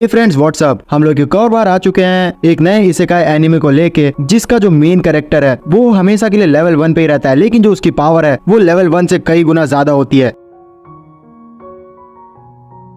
Friends WhatsApp, हम लोग एक और बार आ चुके हैं एक नए इसेकाई एनिमे को लेके, जिसका जो मेन कैरेक्टर है वो हमेशा के लिए लेवल 1 पे ही रहता है, लेकिन जो उसकी पावर है वो लेवल 1 से कई गुना ज्यादा होती है।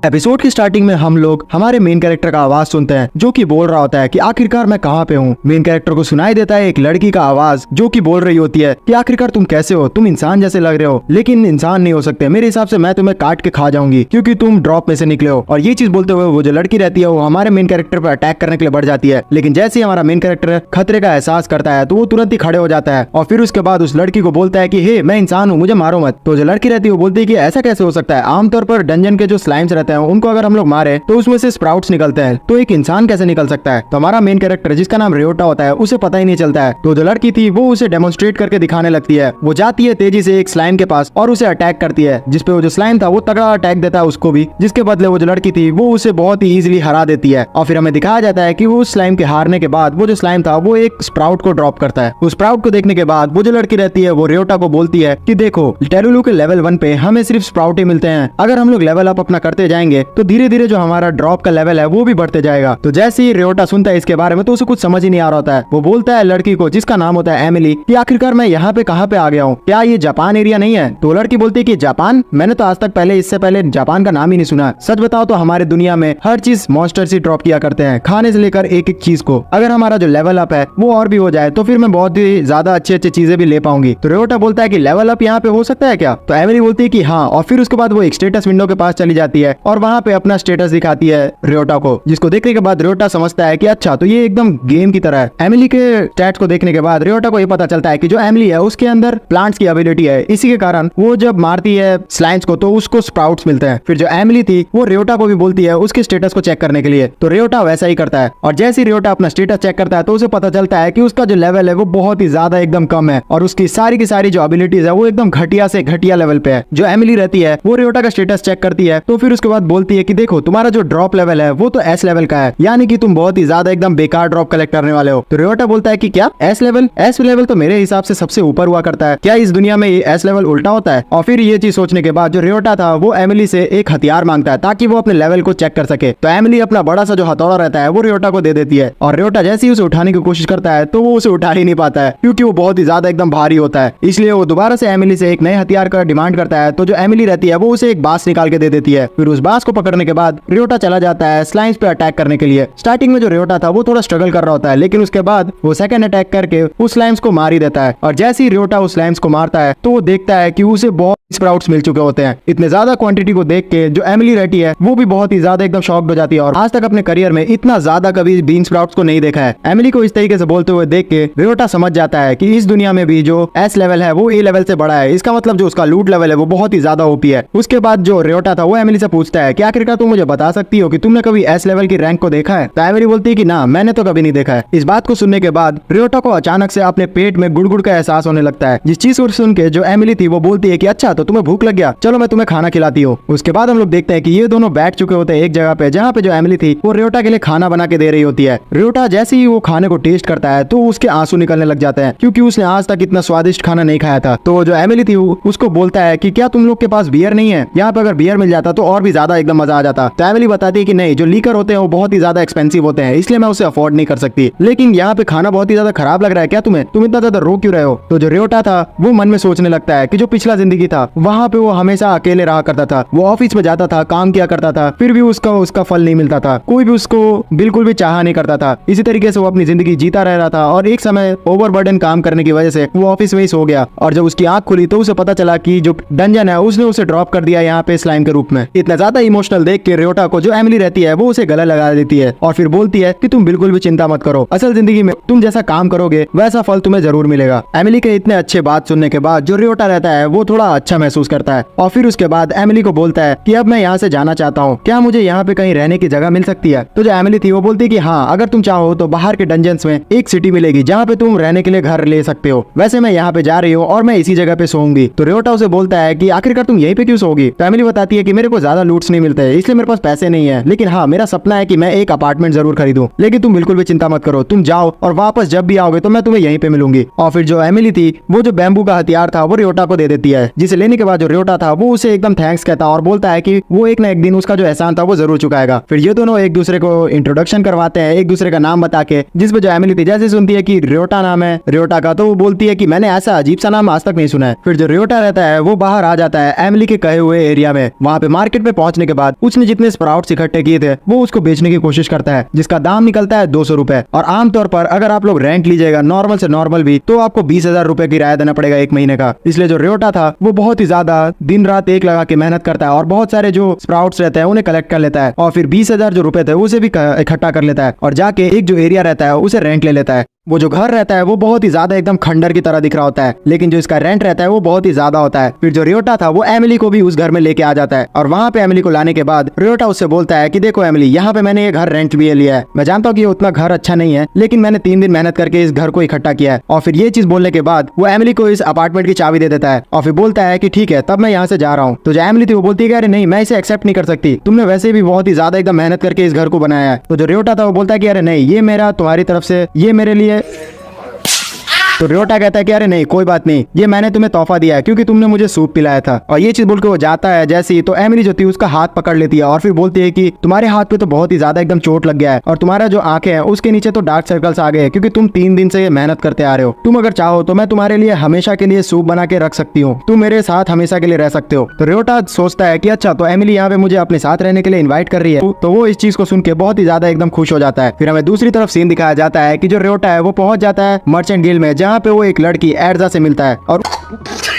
एपिसोड की स्टार्टिंग में हम लोग हमारे मेन कैरेक्टर का आवाज सुनते हैं जो कि बोल रहा होता है कि आखिरकार मैं कहाँ पे हूँ। मेन कैरेक्टर को सुनाई देता है एक लड़की का आवाज जो कि बोल रही होती है कि आखिरकार तुम कैसे हो, तुम इंसान जैसे लग रहे हो लेकिन इंसान नहीं हो सकते, मेरे हिसाब से मैं तुम्हें काट के खा जाऊंगी क्योंकि तुम ड्रॉप में से निकले हो। और ये चीज बोलते हुए वो जो लड़की रहती है वो हमारे मेन कैरेक्टर पर अटैक करने के लिए बढ़ जाती है, लेकिन जैसे ही हमारा मेन कैरेक्टर खतरे का एहसास करता है तो वो तुरंत ही खड़े हो जाता है और फिर उसके बाद उस लड़की को बोलता है कि हे मैं इंसान हूँ, मुझे मारो मत। तो जो लड़की रहती है वो बोलती है कि ऐसा कैसे हो सकता है, आमतौर पर डंजन के जो स्लाइम्स रहते हैं उनको अगर हम लोग मारे तो उसमें से स्प्राउट्स निकलते हैं, तो एक इंसान कैसे निकल सकता है। तो हमारा मेन कैरेक्टर जिसका नाम रियोटा होता है उसे पता ही नहीं चलता है। तो जो लड़की थी वो उसे डेमोन्स्ट्रेट करके दिखाने लगती है। वो जाती है तेजी से एक स्लाइम के पास और उसे अटैक करती है, जिसपे वो जो स्लाइम था वो तगड़ा अटैक देता है उसको भी, जिसके बदले वो जो लड़की थी वो उसे बहुत ही इजीली हरा देती है। और फिर हमें दिखाया जाता है कि वो उस स्लाइम के हारने के बाद वो जो स्लाइम था वो एक स्प्राउट को ड्रॉप करता है। उस स्प्राउट को देखने के बाद वो जो लड़की रहती है वो रियोटा को बोलती है कि देखो टेरुलू के लेवल 1 पे हमें सिर्फ स्प्राउट ही मिलते हैं, अगर हम लोग लेवल अप अपना करते जाएंगे तो धीरे धीरे जो हमारा ड्रॉप का लेवल है वो भी बढ़ते जाएगा। तो जैसे ही रियोटा सुनता है इसके बारे में तो उसे कुछ समझ ही नहीं आ रहा होता है। वो बोलता है लड़की को जिसका नाम होता है एमिली कि आखिरकार मैं यहाँ पे कहाँ पे आ गया हूँ, क्या ये जापान एरिया नहीं है। तो लड़की बोलती है कि जापान, मैंने तो आज तक इससे पहले जापान का नाम ही नहीं सुना। सच बताओ तो हमारे दुनिया में हर चीज मॉन्स्टर्स ही ड्रॉप किया करते हैं, खाने से लेकर एक एक चीज को। अगर हमारा जो लेवल अप है वो और भी हो जाए तो फिर मैं बहुत ही ज्यादा अच्छी अच्छी चीजें भी ले पाऊंगी। तो रियोटा बोलता है कि लेवल अप यहाँ पे हो सकता है क्या। तो एमिली बोलती है कि हाँ, और फिर उसके बाद वो एक स्टेटस विंडो के पास चली जाती है और वहाँ पे अपना स्टेटस दिखाती है रियोटा को, जिसको देखने के बाद रियोटा समझता है कि अच्छा तो ये एकदम गेम की तरह है। एमिली के स्टैट्स को देखने के बाद रियोटा को ये पता चलता है कि जो एमिली है उसके अंदर प्लांट्स की एबिलिटी है, इसी के कारण वो जब मारती है स्लाइम्स को तो उसको स्प्राउट्स मिलते हैं। फिर जो एमिली थी वो रियोटा को भी बोलती है उसके स्टेटस को चेक करने के लिए, तो रियोटा वैसा ही करता है। और जैसे ही रियोटा अपना स्टेटस चेक करता है तो उसे पता चलता है कि उसका जो लेवल है वो बहुत ही ज्यादा एकदम कम है और उसकी सारी की सारी जो एबिलिटीज है वो एकदम घटिया से घटिया लेवल पे है। जो एमिली रहती है वो रियोटा का स्टेटस चेक करती है तो फिर उसके बाद बोलती है कि देखो तुम्हारा जो ड्रॉप लेवल है वो तो एस लेवल का है, यानी कि तुम बहुत ही ज्यादा एकदम बेकार ड्रॉप कलेक्ट करने वाले हो। तो रियोटा बोलता है कि क्या एस लेवल, एस लेवल तो मेरे हिसाब से सबसे ऊपर हुआ करता है, क्या इस दुनिया में ये एस लेवल उल्टा होता है। और फिर ये चीज सोचने के बाद जो रियोटा था वो एमिली से एक हथियार मांगता है ताकि वो अपने लेवल को चेक कर सके। तो एमिली अपना बड़ा सा जो हथौड़ा रहता है वो रियोटा को दे देती है और रियोटा जैसे ही उसे उठाने की कोशिश करता है तो वो उसे उठा ही नहीं पाता है क्योंकि वो बहुत ही ज्यादा एकदम भारी होता है। इसलिए वो दोबारा से एमिली से एक नए हथियार का डिमांड करता है। तो जो एमिली रहती है वो उसे एक बांस निकाल के दे देती है। फिर उस बांस को पकड़ने के बाद रियोटा चला जाता है स्लाइम्स पे अटैक करने के लिए। स्टार्टिंग में जो रियोटा था वो थोड़ा स्ट्रगल कर रहा होता है, लेकिन उसके बाद वो सेकंड अटैक करके उस स्लाइम्स को मार ही देता है। और जैसे ही रियोटा उस स्लाइम्स को मारता है तो वो देखता है कि उसे बहुत स्प्राउट्स मिल चुके होते हैं। इतने ज्यादा क्वांटिटी को देख के जो एमिली रहती है वो भी बहुत ही ज्यादा एकदम शॉक्ड हो जाती है और आज तक अपने करियर में इतना ज्यादा कभी बीन स्प्राउट्स को नहीं देखा है। एमिली को इस तरीके से बोलते हुए देख के रियोटा समझ जाता है कि इस दुनिया में भी जो एस लेवल है वो ए लेवल से बड़ा है, इसका मतलब जो उसका लूट लेवल है वो बहुत ही ज्यादा ओपी है। उसके बाद जो रियोटा था वो एमिली से पूछता है कि आखिरकार तुम मुझे बता सकती हो कि तुमने कभी एस लेवल की रैंक को देखा है। तो एमिली बोलती है कि ना, मैंने तो कभी नहीं देखा है। इस बात को सुनने के बाद रियोटा को अचानक से अपने पेट में गुड़गुड़ का एहसास होने लगता है, जिस चीज को सुन के जो एमिली थी वो बोलती है कि अच्छा तो तुम्हें भूख लग गया, चलो मैं तुम्हें खाना खिलाती हूँ। उसके बाद हम लोग देखते हैं कि ये दोनों बैठ चुके होते हैं एक जगह पे, जहाँ पे जो एमिली थी वो रियोटा के लिए खाना बना के दे रही होती है। रियोटा जैसे ही वो खाने को टेस्ट करता है तो उसके आंसू निकलने लग जाते हैं क्योंकि उसने आज तक इतना स्वादिष्ट खाना नहीं खाया था। तो जो एमिली थी उसको बोलता है कि क्या तुम लोग के पास बियर नहीं है, यहाँ पे अगर बियर मिल जाता तो और भी ज्यादा एकदम मजा आ जाता। तो एमिली बताती है कि नहीं, जो लीकर होते हैं वो बहुत ही ज्यादा एक्सपेंसिव होते हैं, इसलिए मैं उसे अफोर्ड नहीं कर सकती, लेकिन यहाँ पे खाना बहुत ही ज्यादा खराब लग रहा है, क्या तुम्हें, तुम इतना ज्यादा रो क्यों रहे हो। तो जो रियोटा था वो मन में सोचने लगता है कि जो पिछला जिंदगी था वहाँ पे वो हमेशा अकेले रहा करता था, वो ऑफिस में जाता था, काम किया करता था, फिर भी उसका फल नहीं मिलता था, कोई भी उसको बिल्कुल भी चाहा नहीं करता था। इसी तरीके से वो अपनी जिंदगी जीता रह रहा था और एक समय ओवरबर्डन काम करने की वजह से वो ऑफिस में ही सो गया और जब उसकी आंख खुली तो उसे पता चला कि जो डंजन है उसने उसे ड्रॉप कर दिया यहाँ पे स्लाइम के रूप में। इतना ज्यादा इमोशनल देख के रियोटा को जो एमिली रहती है वो उसे गले लगा देती है और फिर बोलती है कि तुम बिल्कुल भी चिंता मत करो, असल जिंदगी में तुम जैसा काम करोगे वैसा फल तुम्हें जरूर मिलेगा। एमिली के इतने अच्छे बात सुनने के बाद जो रियोटा रहता है वो थोड़ा अच्छा महसूस करता है और फिर उसके बाद एमिली को बोलता है कि अब मैं यहाँ से जाना चाहता हूँ, क्या मुझे यहाँ पे कहीं रहने की जगह मिल सकती है। तो जो एमिली थी वो बोलती है कि हाँ, अगर तुम चाहो तो बाहर के डंजन्स में एक सिटी मिलेगी जहाँ पे तुम रहने के लिए घर ले सकते हो, वैसे मैं यहाँ पे जा रही हूँ और मैं इसी जगह पे सोऊंगी। तो रियोटा उसे बोलता है कि आखिरकार तुम यहीं पे क्यों सोओगी। तो एमिली बताती है कि मेरे को ज्यादा लूट फ्रूट्स नहीं मिलते, इसलिए मेरे पास पैसे नहीं है, लेकिन हाँ मेरा सपना है कि मैं एक अपार्टमेंट जरूर खरीदूं। लेकिन तुम बिल्कुल भी चिंता मत करो, तुम जाओ और वापस जब भी आओगे तो मैं तुम्हें यहीं पे मिलूंगी। और फिर जो एमिली थी वो जो बैम्बू का हथियार था वो रियोटा को दे देती है, जिसे लेने के बाद जो रियोटा था वो उसे एकदम थैंक्स कहता और बोलता है कि वो एक ना एक दिन उसका जो एहसान था वो जरूर चुकाएगा। फिर ये दोनों एक दूसरे को इंट्रोडक्शन करवाते हैं, एक दूसरे का नाम बता के, जिसपे जो एमिली थी जैसे सुनती है कि रियोटा नाम है रियोटा का, तो वो बोलती है कि मैंने ऐसा अजीब सा नाम आज तक नहीं सुना है। फिर जो रियोटा रहता है वो बाहर आ जाता है एमिली के कहे हुए एरिया में। वहाँ पे मार्केट में पहुंचने के बाद उसने जितने स्प्राउट्स इकट्ठे किए थे वो उसको बेचने की कोशिश करता है, जिसका दाम निकलता है 200 रुपए। और आमतौर पर अगर आप लोग रेंट लीजिएगा नॉर्मल से नॉर्मल भी, तो आपको 20,000 रुपए किराया देना पड़ेगा एक महीने का। इसलिए जो रियोटा था वो बहुत ही ज्यादा दिन रात एक लगा के मेहनत करता है और बहुत सारे जो स्प्राउट्स रहते हैं उन्हें कलेक्ट कर लेता है, और फिर 20,000 जो रुपए थे उसे भी इकट्ठा कर लेता है और जाके एक जो एरिया रहता है उसे रेंट ले लेता है। वो जो घर रहता है वो बहुत ही ज्यादा एकदम खंडर की तरह दिख रहा होता है, लेकिन जो इसका रेंट रहता है वो बहुत ही ज्यादा होता है। फिर जो रियोटा था वो एमिली को भी उस घर में लेके आ जाता है, और वहाँ पे एमिली को लाने के बाद रियोटा उससे बोलता है कि देखो एमिली, यहाँ पे मैंने ये घर रेंट भी लिया है। मैं जानता हूँ कि ये उतना घर अच्छा नहीं है, लेकिन मैंने 3 दिन मेहनत करके इस घर को इकट्ठा किया है। और फिर ये चीज बोलने के बाद वो एमिली को इस अपार्टमेंट की चाबी दे देता है और फिर बोलता है कि ठीक है तब मैं यहाँ से जा रहा हूँ। तो जो एमिली थी वो बोलती है कि अरे नहीं, मैं इसे एक्सेप्ट नहीं कर सकती, तुमने वैसे भी बहुत ही ज्यादा एकदम मेहनत करके इस घर को बनाया है। तो जो रियोटा था वो बोलता है कि अरे नहीं, ये मेरा तुम्हारी तरफ से, ये मेरे लिए। तो रियोटा कहता है कि अरे नहीं कोई बात नहीं, ये मैंने तुम्हें तोहफा दिया है क्योंकि तुमने मुझे सूप पिलाया था। और ये चीज बोल के वो जाता है जैसे ही, तो एमिली जो थी उसका हाथ पकड़ लेती है और फिर बोलती है कि तुम्हारे हाथ पे तो बहुत ही ज्यादा एकदम चोट लग गया है, और तुम्हारा जो आंखें हैं उसके नीचे तो डार्क सर्कल्स आ गए हैं क्योंकि तुम 3 दिन से मेहनत करते आ रहे हो। तुम अगर चाहो तो मैं तुम्हारे लिए हमेशा के लिए सूप बना के रख सकती हूँ, तुम मेरे साथ हमेशा के लिए रह सकते हो। तो रियोटा सोचता है कि अच्छा, तो एमिली यहाँ पे मुझे अपने साथ रहने के लिए इन्वाइट कर रही है, तो वो इस चीज को सुन के बहुत ही ज्यादा एकदम खुश हो जाता है। फिर हमें दूसरी तरफ सीन दिखाया जाता है कि जो रियोटा है वो पहुंच जाता है मर्चेंट गिल्ड में, जहाँ पे वो एक लड़की एर्जा से मिलता है और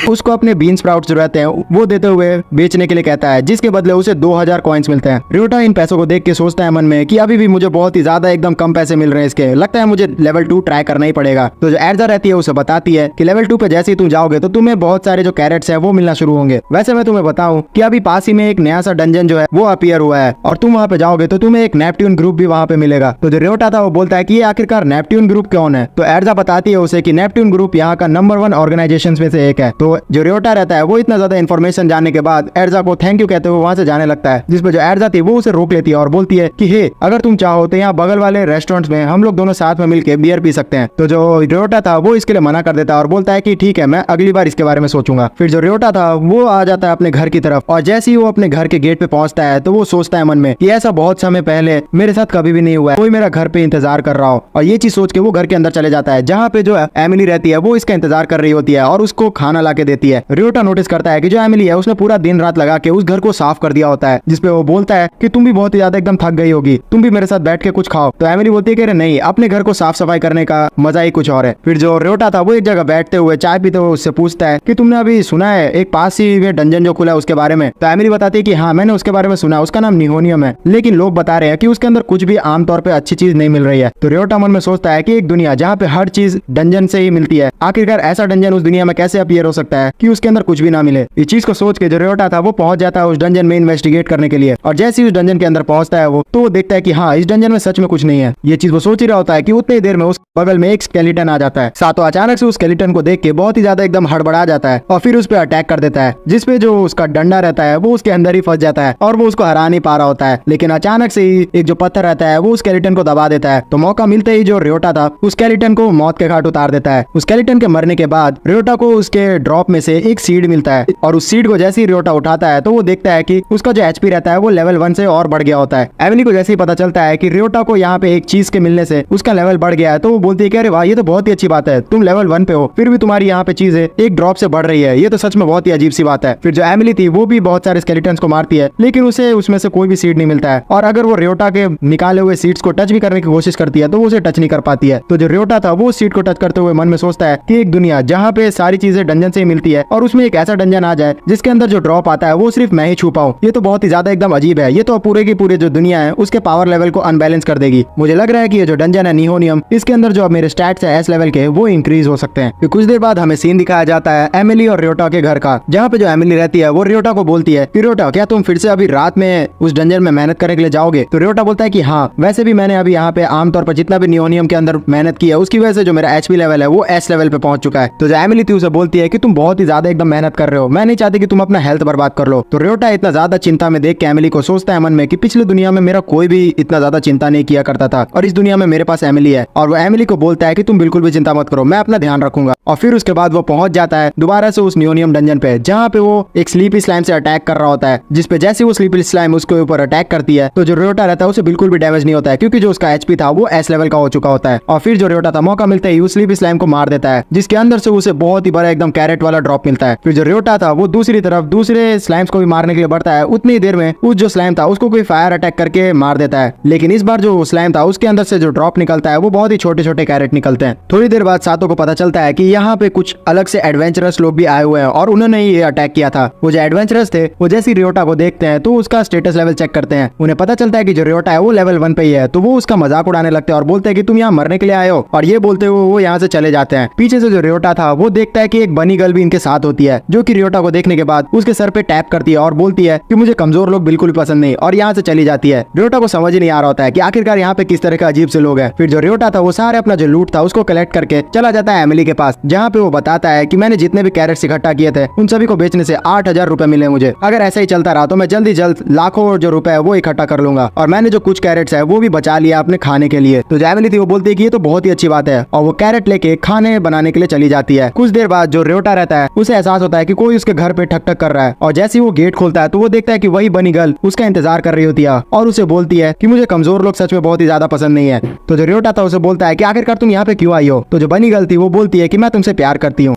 उसको अपने बीन स्प्राउट्स जो रहते हैं वो देते हुए बेचने के लिए कहता है, जिसके बदले उसे 2000 कॉइन्स मिलते हैं। रियोटा इन पैसों को देख के सोचता है मन में कि अभी भी मुझे बहुत ही ज्यादा एकदम कम पैसे मिल रहे हैं इसके, लगता है मुझे लेवल 2 ट्राई करना ही पड़ेगा। तो जो एर्जा रहती है उसे बताती है कि लेवल 2 पे जैसे ही तुम जाओगे तो तुम्हें बहुत सारे जो कैरेट्स है वो मिलना शुरू होंगे। वैसे मैं तुम्हें बताऊं कि अभी पास ही में एक नया सा डंजन जो है वो अपीयर हुआ है, और तुम वहाँ पे जाओगे तो तुम्हें एक नेपट्यून ग्रुप भी वहाँ पे मिलेगा। तो जो रियोटा था वो बोलता है कि ये आखिरकार नेपट्यून ग्रुप कौन है। तो एर्जा बताती है उसे कि नेपट्यून ग्रुप यहाँ का नंबर 1 ऑर्गेनाइजेशन में से एक है। तो जो रियोटा रहता है वो इतना ज्यादा इन्फॉर्मेशन जानने के बाद एर्जा को थैंक यू कहते हुए वहाँ से जाने लगता है, जिसपे जो एर्जा थी वो उसे रोक लेती है और बोलती है कि हे, अगर तुम चाहो तो यहाँ बगल वाले रेस्टोरेंट्स में हम लोग दोनों साथ में मिलकर बियर पी सकते हैं। तो जो रियोटा था वो इसके लिए मना कर देता है और बोलता है कि ठीक है, मैं अगली बार इसके बारे में सोचूंगा। फिर जो रियोटा था वो आ जाता है अपने घर की तरफ, और जैसे ही वो अपने घर के गेट पे पहुंचता है तो वो सोचता है मन में कि ऐसा बहुत समय पहले मेरे साथ कभी भी नहीं हुआ है, कोई मेरा घर पे इंतजार कर रहा हो। और ये चीज सोच के वो घर के अंदर चले जाता है, जहाँ पे जो एमिली रहती है वो इसका इंतजार कर रही होती है और उसको खाना ला के देती है। रियोटा नोटिस करता है कि जो एमिली है उसने पूरा दिन रात लगा के उस घर को साफ कर दिया होता है, जिसपे वो बोलता है कि तुम भी बहुत ही ज्यादा एकदम थक गई होगी, तुम भी मेरे साथ बैठ के कुछ खाओ। तो एमिली बोलती है कि नहीं, अपने घर को साफ सफाई करने का मजा ही कुछ और है। फिर जो रियोटा था वो एक जगह बैठते हुए चाय पीते हुए उससे पूछता है कि तुमने अभी सुना है एक पास ही में डंजन जो खुला है उसके बारे में। तो एमिली बताती है कि हाँ, मैंने उसके बारे में सुना, उसका नाम निहोनियम है, लेकिन लोग बता रहे हैं कि उसके अंदर कुछ भी आमतौर पर अच्छी चीज नहीं मिल रही है। तो रियोटा मन में सोचता है कि एक दुनिया जहाँ पे हर चीज डंजन से ही मिलती है, आखिरकार ऐसा डंजन उस दुनिया में कैसे अपीयर हो सकता है कि उसके अंदर कुछ भी ना मिले। इस चीज को सोच के जो रियोटा था वो पहुंच जाता है उस डंजन में इन्वेस्टिगेट करने के लिए, और जैसे ही उस डंजन के अंदर पहुंचता है वो, तो वो देखता है कि हाँ, इस डंजन में सच में कुछ नहीं है। ये चीज वो सोच ही रहा होता है कि उतनी देर में उस बगल में एक स्केलेटन आ जाता है। सातो अचानक से उस स्केलेटन को देख के बहुत ही ज्यादा एकदम हड़बड़ा जाता है और फिर उस पर अटैक कर देता है, जिसपे जो उसका डंडा रहता है वो उसके अंदर ही फंस जाता है और वो उसको हरा नहीं पा रहा होता है। लेकिन अचानक से ही एक जो पत्थर रहता है वो स्केलेटन को दबा देता है। तो मौका मिलते ही जो रियोटा था उस स्केलेटन को मौत के घाट उतार देता है। उस स्केलेटन के मरने के बाद रियोटा को उसके ड्रॉप में से एक सीड मिलता है, और उस सीड को जैसे ही रियोटा उठाता है तो वो देखता है कि उसका जो एचपी रहता है वो लेवल 1 से और बढ़ गया होता है। एमिली को जैसे ही पता चलता है कि रियोटा को यहाँ पे एक चीज के मिलने से उसका लेवल बढ़ गया है, तो वो बोलती है कि अरे वाह, ये तो बहुत ही अच्छी बात है, तुम लेवल 1 पे हो, फिर भी तुम्हारी यहाँ पे चीजें एक ड्रॉप से बढ़ रही है, ये तो सच में बहुत ही अजीब सी बात है। फिर जो एमिली थी वो भी बहुत सारे स्केलेटन्स को मारती है, लेकिन उसे उसमें से कोई भी सीड नहीं मिलता है, और अगर वो रियोटा के निकाले हुए सीड्स को टच भी करने की कोशिश करती है तो वो उसे टच नहीं कर पाती है। तो जो रियोटा था वो सीड को टच करते हुए मन में सोचता है कि एक दुनिया जहाँ पे सारी चीजें डंजन से ही मिलती है, और उसमें एक ऐसा डंजन आ जाए जिसके अंदर जो ड्रॉप आता है वो सिर्फ मैं ही छू पाऊं, ये तो बहुत ही ज्यादा एकदम अजीब है, ये तो पूरे की पूरे जो दुनिया है उसके पावर लेवल को अनबैलेंस कर देगी। मुझे लग रहा है कि ये जो डंजन है निहोनियम, इसके अंदर जो अब मेरे स्टैट्स है एस लेवल के वो इंक्रीज हो सकते हैं। फिर कुछ देर बाद हमें सीन दिखाया जाता है एमिली और रियोटा के घर का, जहाँ पे जो एमिली रहती है वो रियोटा को बोलती है कि रियोटा, क्या तुम फिर से अभी रात में उस डंजन में मेहनत करने के लिए जाओगे? तो रियोटा बोलता है कि हाँ, वैसे भी मैंने अभी यहाँ पे आमतौर पर जितना भी नियोनियम के अंदर मेहनत की है उसकी वजह से जो मेरा एचपी लेवल लेवल है वो एस लेवल पे पहुंच चुका है। तो जो एमिली थी उसे बोलती है कि तुम बहुत ही ज्यादा एकदम मेहनत कर रहे हो, मैं नहीं चाहती कि तुम अपना हेल्थ बर्बाद कर लो। तो रियोटा इतना ज्यादा चिंता में देख के एमिली को सोचता है मन में कि पिछली दुनिया में मेरा कोई भी इतना ज्यादा चिंता नहीं किया करता था और इस दुनिया में मेरे पास एमिली है। और वो एमिली को बोलता है कि तुम बिल्कुल भी चिंता मत करो, मैं अपना ध्यान रखूंगा। और फिर उसके बाद वो पहुंच जाता है दोबारा से उस नियोनियम डंजन पे, जहाँ पे वो एक स्लीपी स्लाइम से अटैक कर रहा होता है, जिसपे जैसे वो स्लीपी स्लाइम उसके ऊपर अटैक करती है तो जो रियोटा रहता है उसे बिल्कुल भी डैमेज नहीं होता है, क्योंकि जो उसका एचपी था वो एस लेवल का हो चुका होता है। और फिर जो रियोटा था मौका मिलता है उस स्लीपी स्लाइम को मार देता है, जिसके अंदर से उसे बहुत ही बड़ा एकदम कैरेट वाला ड्रॉप मिलता है। फिर जो रियोटा था वो दूसरी तरफ दूसरे स्लाइम्स को भी मारने के लिए बढ़ता है। उतनी देर में उस जो स्लाइम था उसको कोई फायर अटैक करके मार देता है, लेकिन इस बार जो स्लाइम था उसके अंदर से जो ड्रॉप निकलता है वो बहुत ही छोटे छोटे कैरेट निकलते हैं। थोड़ी देर बाद सातो को पता चलता है कि यहाँ पे कुछ अलग से एडवेंचरस लोग भी आए हुए हैं और उन्होंने ये अटैक किया था। वो जो एडवेंचरस थे वो जैसे रियोटा को देखते हैं तो उसका स्टेटस लेवल चेक करते हैं। उन्हें पता चलता है कि जो रियोटा है वो लेवल 1 पे ही है, तो वो उसका मजाक उड़ाने लगते हैं और बोलते हैं कि तुम यहाँ मरने के लिए आए हो, और ये बोलते हुए वो यहाँ से चले जाते हैं। पीछे से जो रियोटा था वो देखता है कि एक बनी गर्ल भी इनके साथ होती है, जो कि रियोटा को देखने के बाद उसके सर पे टैप करती है और बोलती है कि मुझे कमजोर लोग बिल्कुल पसंद नहीं, और यहाँ से चली जाती है। रियोटा को समझ ही नहीं आ रहा होता है कि आखिरकार यहाँ पे किस तरह का अजीब से लोग हैं। फिर जो रियोटा था वो सारे अपना जो लूट था उसको कलेक्ट करके चला जाता है एमिली के पास, जहाँ पे वो बताता है कि मैंने जितने भी कैरेट्स इकट्ठा किए थे उन सभी को बेचने से 8,000 रुपए मिले मुझे। अगर ऐसा ही चलता रहा तो मैं जल्दी जल्द लाखों जो रुपए है वो इकट्ठा कर लूंगा, और मैंने जो कुछ कैरेट्स है वो भी बचा लिया अपने खाने के लिए। तो जो एमिली थी वो बोलती है कि ये तो बहुत ही अच्छी बात है, और वो कैरेट लेके खाने बनाने के लिए चली जाती है। कुछ देर बाद जो रियोटा रहता है उसे एहसास होता है कि कोई उसके घर पे ठक ठक कर रहा है, और जैसे ही वो गेट खोलता है तो वो देखता है कि वही बनी गर्ल उसका इंतजार कर रही होती है और उसे बोलती है कि मुझे कमजोर लोग सच में बहुत ही ज्यादा पसंद नहीं है। तो जो रियोटा था उसे बोलता है कि आखिरकार तुम यहाँ पे क्यों आई हो। तो जो बनी गर्ल थी वो बोलती है कि मैं तुमसे प्यार करती हूँ।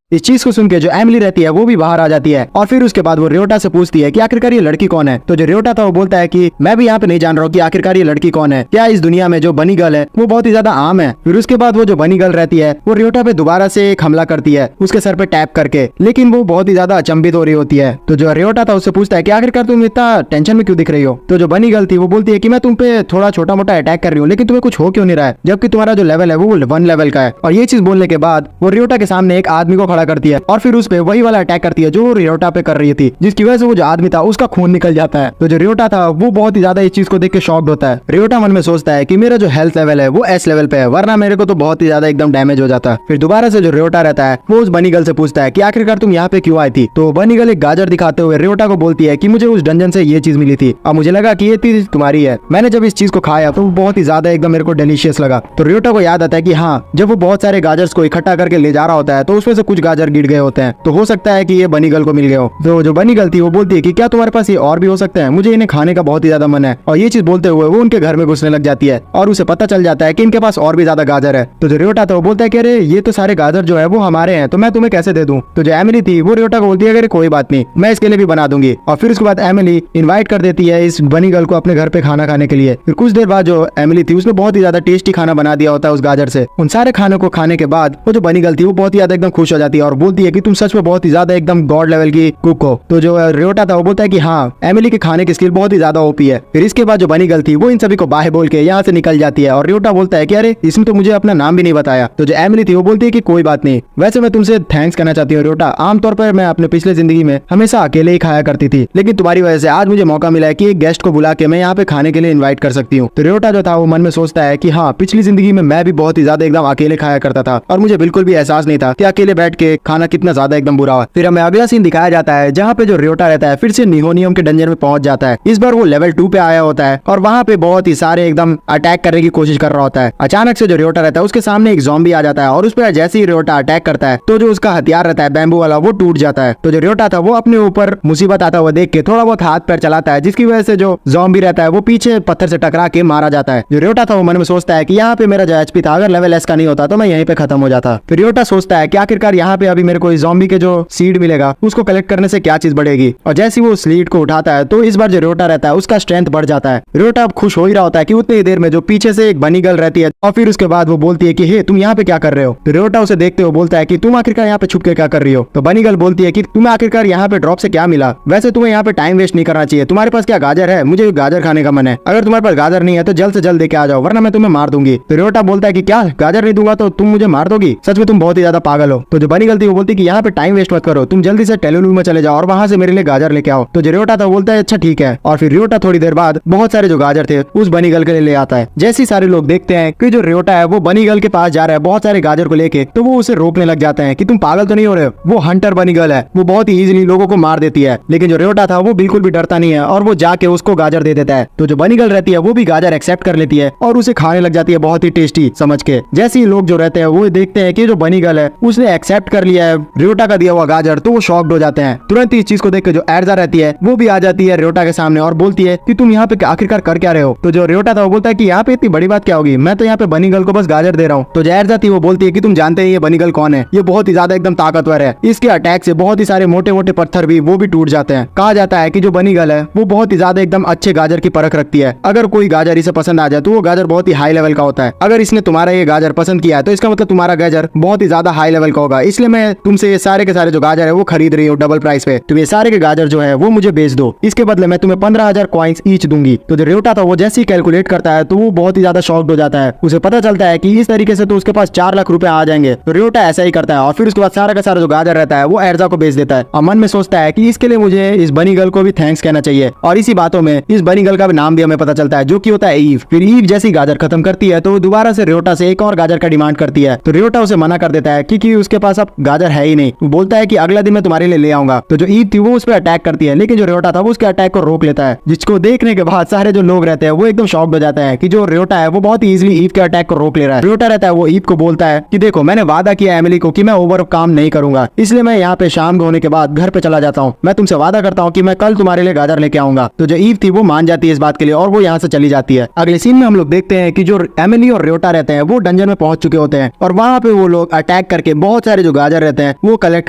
इस चीज को सुन के जो एमिली रहती है वो भी बाहर आ जाती है, और फिर उसके बाद वो रियोटा से पूछती है कि आखिरकार ये लड़की कौन है। तो जो रियोटा था वो बोलता है कि मैं भी यहाँ पे नहीं जान रहा हूँ कि आखिरकार ये लड़की कौन है, क्या इस दुनिया में जो बनी गर्ल है वो बहुत ही ज्यादा आम है। फिर उसके बाद वो जो बनी गर्ल रहती है वो रियोटा पे दोबारा से एक हमला करती है उसके सर पे टैप करके, लेकिन वो बहुत ही ज्यादा अचंभित हो रही होती है। तो जो रियोटा था उससे पूछता है कि आखिरकार तुम इतना टेंशन में क्यों दिख रही हो। तो जो बनी गर्ल थी वो बोलती है कि मैं तुम पे थोड़ा छोटा मोटा अटैक कर रही हूँ, लेकिन तुम्हें कुछ हो क्यों नहीं रहा है, जबकि तुम्हारा जो लेवल है वो 1 लेवल का है। और ये चीज बोलने के बाद वो रियोटा के सामने एक आदमी को खड़ा करती है और फिर उस पे वही वाला अटैक करती है जो रियोटा पे कर रही थी, जिसकी वजह से वो जो आदमी था उसका खून निकल जाता है। तो जो रियोटा था वो बहुत ही ज्यादा इस चीज को देख के शॉक्ड होता है। रियोटा मन में सोचता है कि मेरा जो हेल्थ लेवल है वो एस लेवल पे है, वरना मेरे को तो बहुत ही ज्यादा एकदम डैमेज हो जाता। फिर दोबारा से जो रियोटा रहता है वो उस बनी गर्ल से पूछता है कि आखिरकार तुम यहाँ पे क्यों आई थी। तो बनी गर्ल एक गाजर दिखाते हुए रियोटा को बोलती है कि मुझे उस डंजन से ये चीज मिली थी और मुझे लगा कि ये चीज तुम्हारी है। मैंने जब इस चीज को खाया तो बहुत ही ज्यादा एकदम मेरे को डिलीशियस लगा। तो रियोटा को याद आता है कि हाँ, जब वो बहुत सारे गाजर्स को इकट्ठा करके ले जा रहा होता है तो उसमें से कुछ गाजर गिर गए होते हैं, तो हो सकता है कि ये बनी गर्ल को मिल गए हो। तो जो बनी गर्ल थी वो बोलती है कि क्या तुम्हारे पास ये और भी हो सकते हैं, मुझे इन्हें खाने का बहुत ही ज्यादा मन है। और ये चीज बोलते हुए वो उनके घर में घुसने लग जाती है और उसे पता चल जाता है कि इनके पास और भी ज्यादा गाजर है। तो जो रियोटा था वो बोलता है कि अरे ये तो सारे गाजर जो है वो हमारे हैं, तो मैं तुम्हें कैसे दे दूं। तो जो एमिली थी वो रियोटा को बोलती है कि कोई बात नहीं, मैं इसके लिए भी बना दूंगी। और फिर उसके बाद एमिली इन्वाइट कर देती है इस बनी गर्ल को अपने घर पे खाना खाने के लिए। फिर कुछ देर बाद जो एमिली थी उसने बहुत ही ज्यादा टेस्टी खाना बना दिया होता है उस गाजर से। उन सारे खानों को खाने के बाद वो जो बनी गर्ल थी वो बहुत ही ज्यादा एकदम खुश हो जाती है और बोलती है कि तुम सच में बहुत ही ज्यादा एकदम गॉड लेवल की कुक हो। तो जो रियोटा था वो बोलता है कि हाँ, एमिली के खाने की स्किल बहुत ही ज्यादा ओपी है। फिर इसके बाद जो बनी गर्ल थी वो इन सभी को बाय बोल के यहाँ से निकल जाती है और रियोटा बोलता है कि अरे इसने तो मुझे अपना नाम भी नहीं बताया। तो जो एमिली थी वो बोलती है कि कोई बात नहीं, वैसे मैं तुमसे थैंक्स करना चाहती हूँ रियोटा, आमतौर पर मैं अपने पिछले जिंदगी में हमेशा अकेले ही खाया करती थी, लेकिन तुम्हारी वजह से आज मुझे मौका मिला है कि एक गेस्ट को बुला के मैं यहाँ पे खाने के लिए इन्वाइट कर सकती हूँ। तो रियोटा जो था वो मन में सोचता है कि हाँ, पिछली जिंदगी में मैं भी बहुत ही ज्यादा एकदम अकेले खाया करता था और मुझे बिल्कुल भी एहसास नहीं था कि अकेले बैठ के खाना कितना ज्यादा एकदम बुरा हुआ। फिर हमें अगला सीन दिखाया जाता है जहाँ पे जो रियोटा रहता है फिर से निहोनियम के डंजन में पहुंच जाता है। इस बार वो लेवल 2 पे आया होता है और वहाँ पे बहुत ही सारे एकदम अटैक करने की कोशिश कर रहा होता है। अचानक से जो रियोटा रहता है उसके सामने एक ज़ॉम्बी आ जाता है और उस पर जैसे ही रियोटा अटैक करता है तो जो उसका हथियार रहता है बैम्बू वाला वो टूट जाता है। तो जो रियोटा था वो अपने ऊपर मुसीबत आता हुआ देख के थोड़ा बहुत हाथ पैर चलाता है, जिसकी वजह से जो ज़ॉम्बी रहता है वो पीछे पत्थर से टकरा के मारा जाता है। जो रियोटा था वो मन में सोचता है कि यहाँ पे मेरा जो एचपी था अगर लेवल एस का नहीं होता तो मैं यहीं पे खत्म हो जाता। फिर रियोटा सोचता है कि आखिरकार यहाँ पे अभी मेरे को ज़ॉम्बी के जो सीड मिलेगा उसको कलेक्ट करने से क्या चीज बढ़ेगी, और जैसे वो सीड को उठाता है तो इस बार जो रियोटा रहता है उसका स्ट्रेंथ बढ़ जाता है। रियोटा अब खुश हो ही रहा होता है कि उतनी देर में जो पीछे से एक बनी गर्ल रहती है और फिर उसके बाद वो बोलती है कि हे तुम यहाँ पे क्या कर रहे हो। तो रियोटा उसे देखते हुए बोलता है कि तुम आखिरकार यहाँ पे छुप के क्या कर रही हो। तो बनी गर्ल बोलती है कि तुम्हें आखिरकार यहाँ पे ड्रॉप से क्या मिला, वैसे तुम्हें यहाँ पे टाइम वेस्ट नहीं करना चाहिए, तुम्हारे पास क्या गाजर है, मुझे गाजर खाने का मन है, अगर तुम्हारे पास गाजर नहीं है तो जल्द से जल्द लेके आ जाओ वरना मैं तुम्हें मार दूंगी। तो रियोटा बोलता है कि क्या गाजर नहीं दूंगा तो तुम मुझे मार दोगी, सच में तुम बहुत ही ज्यादा पागल हो। तो जो बनी बनी गलती वो बोलती है कि यहाँ पे टाइम वेस्ट मत करो, तुम जल्दी से टेलुलु में चले जाओ और वहां से मेरे लिए गाजर लेके आओ। तो जो रियोटा था वो बोलता है अच्छा ठीक है, और फिर रियोटा थोड़ी देर बाद बहुत सारे जो गाजर थे उस बनी गर्ल के लिए ले आता है। जैसे ही सारे लोग देखते हैं कि जो रियोटा है वो बनी गर्ल के पास जा रहा है बहुत सारे गाजर को लेके, तो वो उसे रोकने लग जाते हैं कि तुम पागल तो नहीं हो रहे हो, वो हंटर बनी गर्ल है, वो बहुत ही इजीली लोगों को मार देती है। लेकिन जो रियोटा था वो बिल्कुल भी डरता नहीं है और वो जाके उसको गाजर दे देता है। तो जो बनी गर्ल रहती है वो भी गाजर एक्सेप्ट कर लेती है और उसे खाने लग जाती है बहुत ही टेस्टी समझ के। जैसे ही लोग जो रहते हैं वो देखते हैं कि जो बनी गर्ल है उसने एक्सेप्ट कर लिया है रियोटा का दिया हुआ गाजर, तो वो शॉक्ड हो जाते हैं। तुरंत इस चीज को देख के जो एर्जा रहती है वो भी आ जाती है रियोटा के सामने और बोलती है कि तुम यहाँ पे आखिरकार कर क्या रहे हो। तो जो रियोटा था वो बोलता है कि यहाँ पे इतनी बड़ी बात क्या होगी, मैं तो यहाँ पे बनी गर्ल को बस गाजर दे रहा हूँ। तो जो एर्जा थी वो बोलती है कि तुम जानते हैं ये बनी गर्ल कौन है, ये बहुत ही ज्यादा एकदम ताकतवर है, इसके अटैक से बहुत ही सारे मोटे मोटे पत्थर भी वो भी टूट जाते हैं। कहा जाता है कि जो बनी गर्ल है वो बहुत ही ज्यादा एकदम अच्छे गाजर की परख रखती है, अगर कोई गाजर इसे पसंद आ जाए तो वो गाजर बहुत ही हाई लेवल का होता है। अगर इसने तुम्हारा ये गाजर पसंद किया है तो इसका मतलब तुम्हारा गाजर बहुत ही ज्यादा हाई लेवल का होगा, इसलिए मैं तुमसे ये सारे के सारे जो गाजर है वो खरीद रही हूँ डबल प्राइस पे। तुम ये सारे के गाजर जो है वो मुझे बेच दो, इसके बदले मैं तुम्हें 15,000 कॉइन्स ईच दूंगी। तो जो रियोटा था वो जैसे ही कैलकुलेट करता है तो वो बहुत ही ज्यादा शॉक्ड हो जाता है। उसे पता चलता है कि इस तरीके से तो उसके पास 4 लाख रुपए आ जाएंगे। तो रियोटा ऐसा ही करता है और फिर उसके बाद सारा का सारा जो गाजर रहता है वो एर्जा को बेच देता है और मन में सोचता है कि इसके लिए मुझे इस बनी गर्ल को भी थैंक्स कहना चाहिए। और इसी बातों में इस बनी गर्ल का भी नाम भी हमें पता चलता है जो कि होता है ईव। फिर ईव जैसी गाजर खत्म करती है तो वो दोबारा से रियोटा से एक और गाजर का डिमांड करती है। तो रियोटा उसे मना कर देता है क्योंकि उसके पास अब गाजर है ही नहीं। वो बोलता है कि अगला दिन मैं तुम्हारे लिए ले आऊंगा। तो जो ईव थी वो उस पर अटैक करती है, लेकिन जो रियोटा था वो उसके अटैक को रोक लेता है, जिसको देखने के बाद सारे जो लोग रहते हैं वो एकदम शॉक्ड हो जाता है कि जो रियोटा है वो बहुत ही इजीली ईव के अटैक को रोक ले रहा है। रियोटा रहता है वो ईव को बोलता है कि देखो मैंने वादा किया एमिली को कि मैं ओवर काम नहीं करूंगा, इसलिए मैं यहाँ पे शाम होने के बाद घर पे चला जाता हूँ। मैं तुमसे वादा करता हूँ कि मैं कल तुम्हारे लिए गाजर लेके आऊंगा। तो जो ईव थी वो मान जाती है इस बात के लिए और वो यहाँ से चली जाती है। अगले सीन में हम लोग देखते हैं कि जो एमिली और रियोटा रहते हैं वो डंजन में पहुंच चुके होते हैं और वहाँ पे वो लोग अटैक करके बहुत सारे जो गाजर रहते हैं वो कलेक्ट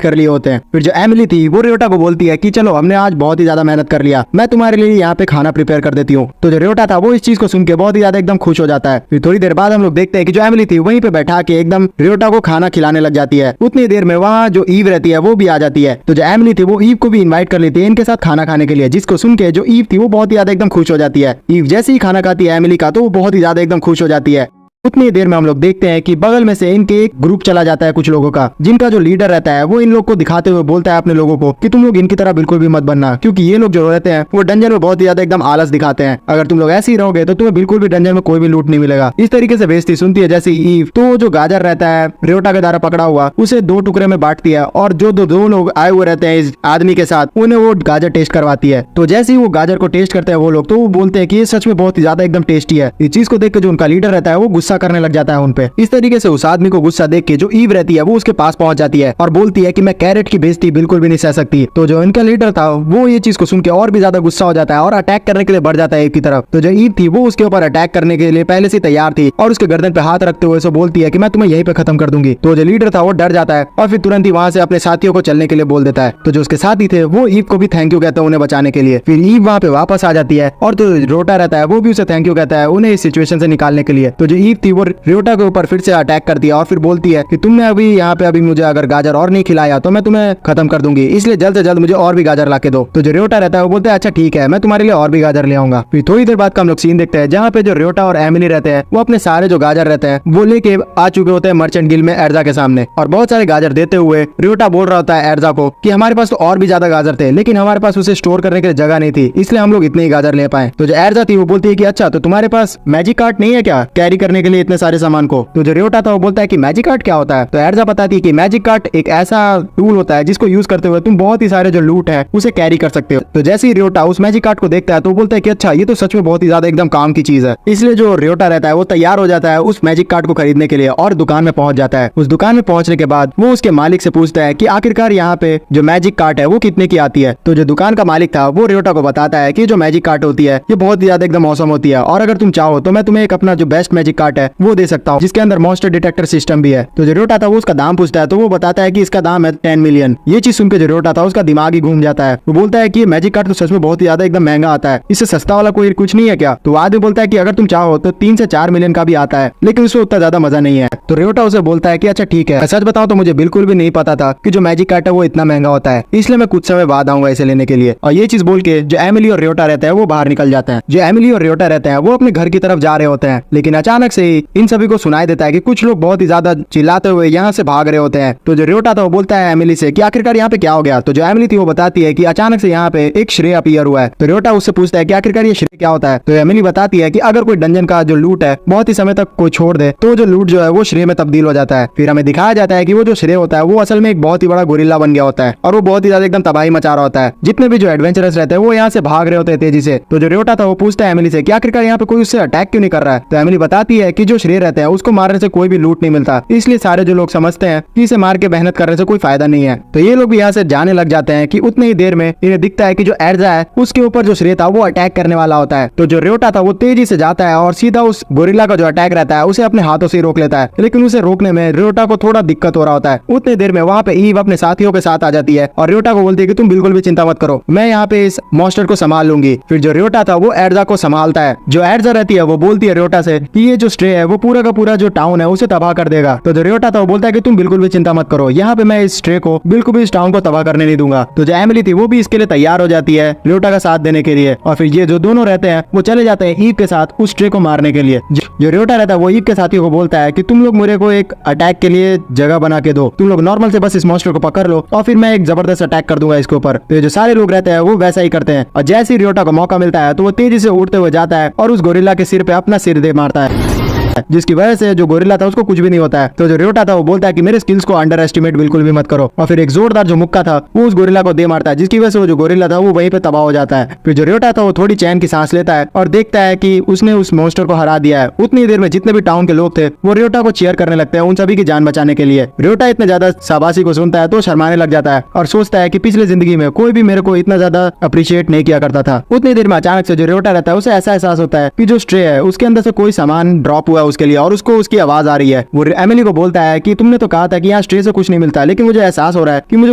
कर लिए होते हैं। फिर जो एमिली थी वो रियोटा को बोलती है कि चलो हमने आज बहुत ही ज्यादा मेहनत कर लिया, मैं तुम्हारे लिए यहाँ पे खाना प्रिपेयर कर देती हूँ। तो जो रियोटा था वो इस चीज को सुन के बहुत ही ज्यादा एकदम खुश हो जाता है। फिर थोड़ी देर बाद हम लोग देखते हैं कि जो एमिली थी वहीं पे बैठा के एकदम रियोटा को खाना खिलाने लग जाती है। उतनी देर में वहाँ जो ईव रहती है वो भी आ जाती है। तो जो एमिली थी वो ईव को भी इन्वाइट कर लेती है इनके साथ खाना खाने के लिए, जिसको सुन के जो ईव थी वो बहुत ही ज्यादा एकदम खुश हो जाती है। ईव जैसे ही खाना खाती है एमिली का तो वो बहुत ही ज्यादा एकदम खुश हो जाती है। उतनी देर में हम लोग देखते हैं कि बगल में से इनके एक ग्रुप चला जाता है कुछ लोगों का, जिनका जो लीडर रहता है वो इन लोग को दिखाते हुए बोलता है अपने लोगों को कि तुम लोग इनकी तरह बिल्कुल भी मत बनना, क्योंकि ये लोग जो रहते हैं वो डंजन में बहुत ही ज्यादा एकदम आलस दिखाते हैं। अगर तुम लोग ऐसे ही रहोगे तो तुम्हें बिल्कुल भी डंजन में कोई भी लूट नहीं मिलेगा। इस तरीके से बेइज्जती सुनती है जैसे ईव तो जो गाजर रहता है रियोटा के द्वारा पकड़ा हुआ उसे 2 टुकड़े में बांटती है और जो दो लोग आए हुए रहते हैं इस आदमी के साथ उन्हें वो गाजर टेस्ट करवाती है। तो जैसे ही वो गाजर को टेस्ट करते हैं वो लोग तो वो बोलते हैं कि ये सच में बहुत ही ज्यादा एकदम टेस्टी है। इस चीज को देख के जो उनका लीडर रहता है वो गुस्सा करने लग जाता है पे। इस तरीके से उस आदमी को गुस्सा देख के जो ईव रहती है वो उसके पास पहुंच जाती है और बोलती है कि मैं कैरेट की बेइज्जती बिल्कुल भी नहीं सह सकती। तो जो इनका लीडर था वो ये चीज को सुन के और भी ज्यादा गुस्सा हो जाता है और अटैक करने के लिए बढ़ जाता है ईव की तरफ। तो जो ईव थी वो उसके ऊपर अटैक करने के लिए पहले से तैयार थी और उसके गर्दन पे हाथ रखते हुए बोलती है कि मैं तुम्हें यहीं पे खत्म कर दूंगी। तो जो लीडर था वो डर जाता है और फिर तुरंत ही वहां से अपने साथियों को चलने के लिए बोल देता है। तो जो उसके साथी थे वो ईव को भी थैंक यू कहते हैं उन्हें बचाने के लिए। फिर ईव वहाँ पे वापस आ जाती है और जो रियोटा रहता है वो भी उसे थैंक यू कहता है उन्हें इस सिचुएशन से निकालने के लिए। तो जो ईव थी वो रियोटा के ऊपर फिर से अटैक करती है और फिर बोलती है कि तुमने अभी यहाँ पे अभी मुझे अगर गाजर और नहीं खिलाया तो मैं तुम्हें खत्म कर दूंगी, इसलिए जल्द से जल्द मुझे और भी गाजर ला के दो। तो जो रियोटा रहता है वो बोलता है अच्छा ठीक है मैं तुम्हारे लिए और भी गाजर ले आऊंगा। फिर थोड़ी देर बाद का हम लोग सीन देखते हैं जहाँ पे जो रियोटा और एमिली रहते हैं वो अपने सारे जो गाजर रहते हैं वो लेके आ चुके होते हैं मर्चेंट गिल्ड में एर्जा के सामने और बहुत सारे गाजर देते हुए रियोटा बोल रहा होता है एर्जा को कि हमारे पास तो और भी ज्यादा गाजर थे लेकिन हमारे पास उसे स्टोर करने के लिए जगह नहीं थी, इसलिए हम लोग इतने ही गाजर ले पाए। तो जो एर्जा थी वो बोलती है कि अच्छा तो तुम्हारे पास मैजिक कार्ट नहीं है क्या कैरी करने के लिए इतने सारे सामान को। तो जो रियोटा था वो बोलता है कि मैजिक कार्ट क्या होता है। तो एर्जा बताती है कि मैजिक कार्ट एक ऐसा टूल होता है जिसको यूज करते हुए तुम बहुत ही सारे जो लूट है उसे कैरी कर सकते हो। तो जैसे ही रियोटा उस मैजिक कार्ट को देखता है तो बोलता है कि अच्छा ये तो सच में बहुत ही ज्यादा एकदम काम की चीज है, इसलिए जो रियोटा रहता है वो तैयार हो जाता है उस मैजिक कार्ट को खरीदने के लिए और दुकान में पहुंच जाता है। उस दुकान में पहुंचने के बाद वो उसके मालिक से पूछता है कि आखिरकार यहाँ पे जो मैजिक कार्ट है वो कितने की आती है। तो जो दुकान का मालिक था वो रियोटा को बताता है कि जो मैजिक कार्ट होती है ये बहुत ही ज्यादा एकदम औसम होती है और अगर तुम चाहो तो मैं तुम्हें एक अपना जो बेस्ट मैजिक कार्ट है वो दे सकता हूँ जिसके अंदर मॉन्स्टर डिटेक्टर सिस्टम भी है। तो जो रियोटा था वो उसका दाम पूछता है तो वो बताता है कि इसका दाम है 10 मिलियन। ये चीज सुनकर जो रियोटा था उसका दिमाग ही घूम जाता है। वो बोलता है कि ये मैजिक कार्ड तो सच में बहुत ही ज्यादा एकदम महंगा आता है, इससे सस्ता वाला कोई कुछ नहीं है क्या। तो आदमी बोलता है कि अगर तुम चाहो तो 3 से 4 मिलियन का भी आता है लेकिन उसमें उतना ज्यादा मजा नहीं है। तो रियोटा उसे बोलता है कि अच्छा ठीक है, सच बताऊं तो मुझे बिल्कुल भी नहीं पता था कि जो मैजिक कार्ड है वो इतना महंगा होता है, इसलिए मैं कुछ समय बाद आऊंगा इसे लेने के लिए। और ये चीज बोल के जो एमिली और रियोटा रहता है वो बाहर निकल जाते हैं। जो एमिली और रियोटा रहते हैं वो अपने घर की तरफ जा रहे होते हैं लेकिन अचानक से ही इन सभी को सुनाई देता है कि कुछ लोग बहुत ही ज्यादा चिल्लाते हुए यहाँ से भाग रहे होते हैं। तो जो रियोटा था वो बोलता है एमिली से कि आखिरकार यहाँ पे क्या हो गया। तो जो एमिली थी वो बताती है कि अचानक से यहाँ पे एक श्रेय अपीयर हुआ है। तो रियोटा उससे पूछता है कि आखिरकार ये श्रेय क्या होता है। तो एमिली बताती है कि अगर कोई डंजन का जो लूट है बहुत ही समय तक कोई छोड़ दे तो जो लूट जो है वो श्रेय में तब्दील हो जाता है। फिर हमें दिखाया जाता है कि वो जो श्रेय होता है वो असल में एक बहुत ही बड़ा गोरिल्ला बन गया होता है और वो बहुत ही ज्यादा एकदम तबाही मचा रहा होता है। जितने भी जो एडवेंचरस रहते हैं वो यहाँ से भाग रहे होते हैं तेजी से। तो जो रियोटा था वो पूछता है एमिली से कि आखिरकार यहाँ पे कोई उससे अटैक क्यों नहीं कर रहा है। तो एमिली बताती है कि जो श्रेय रहता है उसको मारने से कोई भी लूट नहीं मिलता, इसलिए सारे जो लोग समझते हैं कि इसे मार के मेहनत करने से कोई फायदा नहीं है। तो ये लोग भी यहाँ से जाने लग जाते हैं कि उतनी ही देर में इन्हें दिखता है कि जो एर्जा है उसके ऊपर जो श्रेय था वो अटैक करने वाला होता है। तो जो रियोटा था वो तेजी से जाता है और सीधा उस गोरिल्ला का जो अटैक रहता है उसे अपने हाथों से रोक लेता है। लेकिन उसे रोकने में रियोटा को थोड़ा दिक्कत हो रहा होता है। उतनी देर में वहाँ पे ईव अपने साथियों के साथ आ जाती है और रियोटा को बोलती है कि तुम बिल्कुल भी चिंता मत करो, मैं यहाँ पे इस मॉन्स्टर को संभाल लूंगी। फिर जो रियोटा था वो एर्जा को संभालता है। जो एर्जा रहती है वो बोलती है रियोटा से कि ये जो स्ट्रे है वो पूरा का पूरा जो टाउन है उसे तबाह कर देगा। तो जो रियोटा था वो बोलता है कि तुम बिल्कुल भी चिंता मत करो, यहाँ पे मैं इस स्ट्रे को बिल्कुल भी इस टाउन को तबाह करने नहीं दूंगा। तो जो एमिली थी वो भी इसके लिए तैयार हो जाती है रियोटा का साथ देने के लिए। और फिर ये जो दोनों रहते हैं वो चले जाते हैं ईव के साथ उस स्ट्रे को मारने के लिए। जो रियोटा रहता है वो ईव के साथियों को बोलता है कि तुम लोग मेरे को एक अटैक के लिए जगह बना के दो, तुम लोग नॉर्मल से बस इस मॉन्स्टर को पकड़ लो और फिर मैं एक जबरदस्त अटैक कर दूंगा इसके ऊपर। तो जो सारे लोग रहते हैं वो वैसा ही करते हैं और जैसे ही रियोटा को मौका मिलता है तो वो तेजी से उड़ते हुए जाता है और उस गोरिल्ला के सिर पे अपना सिर दे मारता है, जिसकी वजह से जो गोरिल्ला था उसको कुछ भी नहीं होता है। तो जो रियोटा था वो बोलता है कि मेरे स्किल्स को अंडर एस्टिमेट बिल्कुल भी मत करो और फिर एक जोरदार जो मुक्का था वो उस गोरिल्ला को दे मारता है, जिसकी वजह से वो जो गोरिल्ला था वो वहीं पे तबाह हो जाता है। फिर जो रियोटा था वो थोड़ी चैन की सांस लेता है और देखता है कि उसने उस मॉन्स्टर को हरा दिया है। उतनी देर में जितने भी टाउन के लोग थे वो रियोटा को चीयर करने लगते हैं उन सभी की जान बचाने के लिए। रियोटा इतने ज्यादा शाबाशी को सुनता है तो शर्माने लग जाता है और सोचता है कि पिछले जिंदगी में कोई भी मेरे को इतना ज्यादा अप्रिशिएट नहीं किया करता था। उतनी देर में अचानक से जो रियोटा रहता है उसे ऐसा एहसास होता है कि जो स्ट्रे है उसके अंदर से कोई सामान ड्रॉप हुआ है उसके लिए और उसको उसकी आवाज आ रही है। वो एमिली को बोलता है कि तुमने तो कहा था कि यहाँ स्ट्रे से कुछ नहीं मिलता, लेकिन मुझे एहसास हो रहा है कि मुझे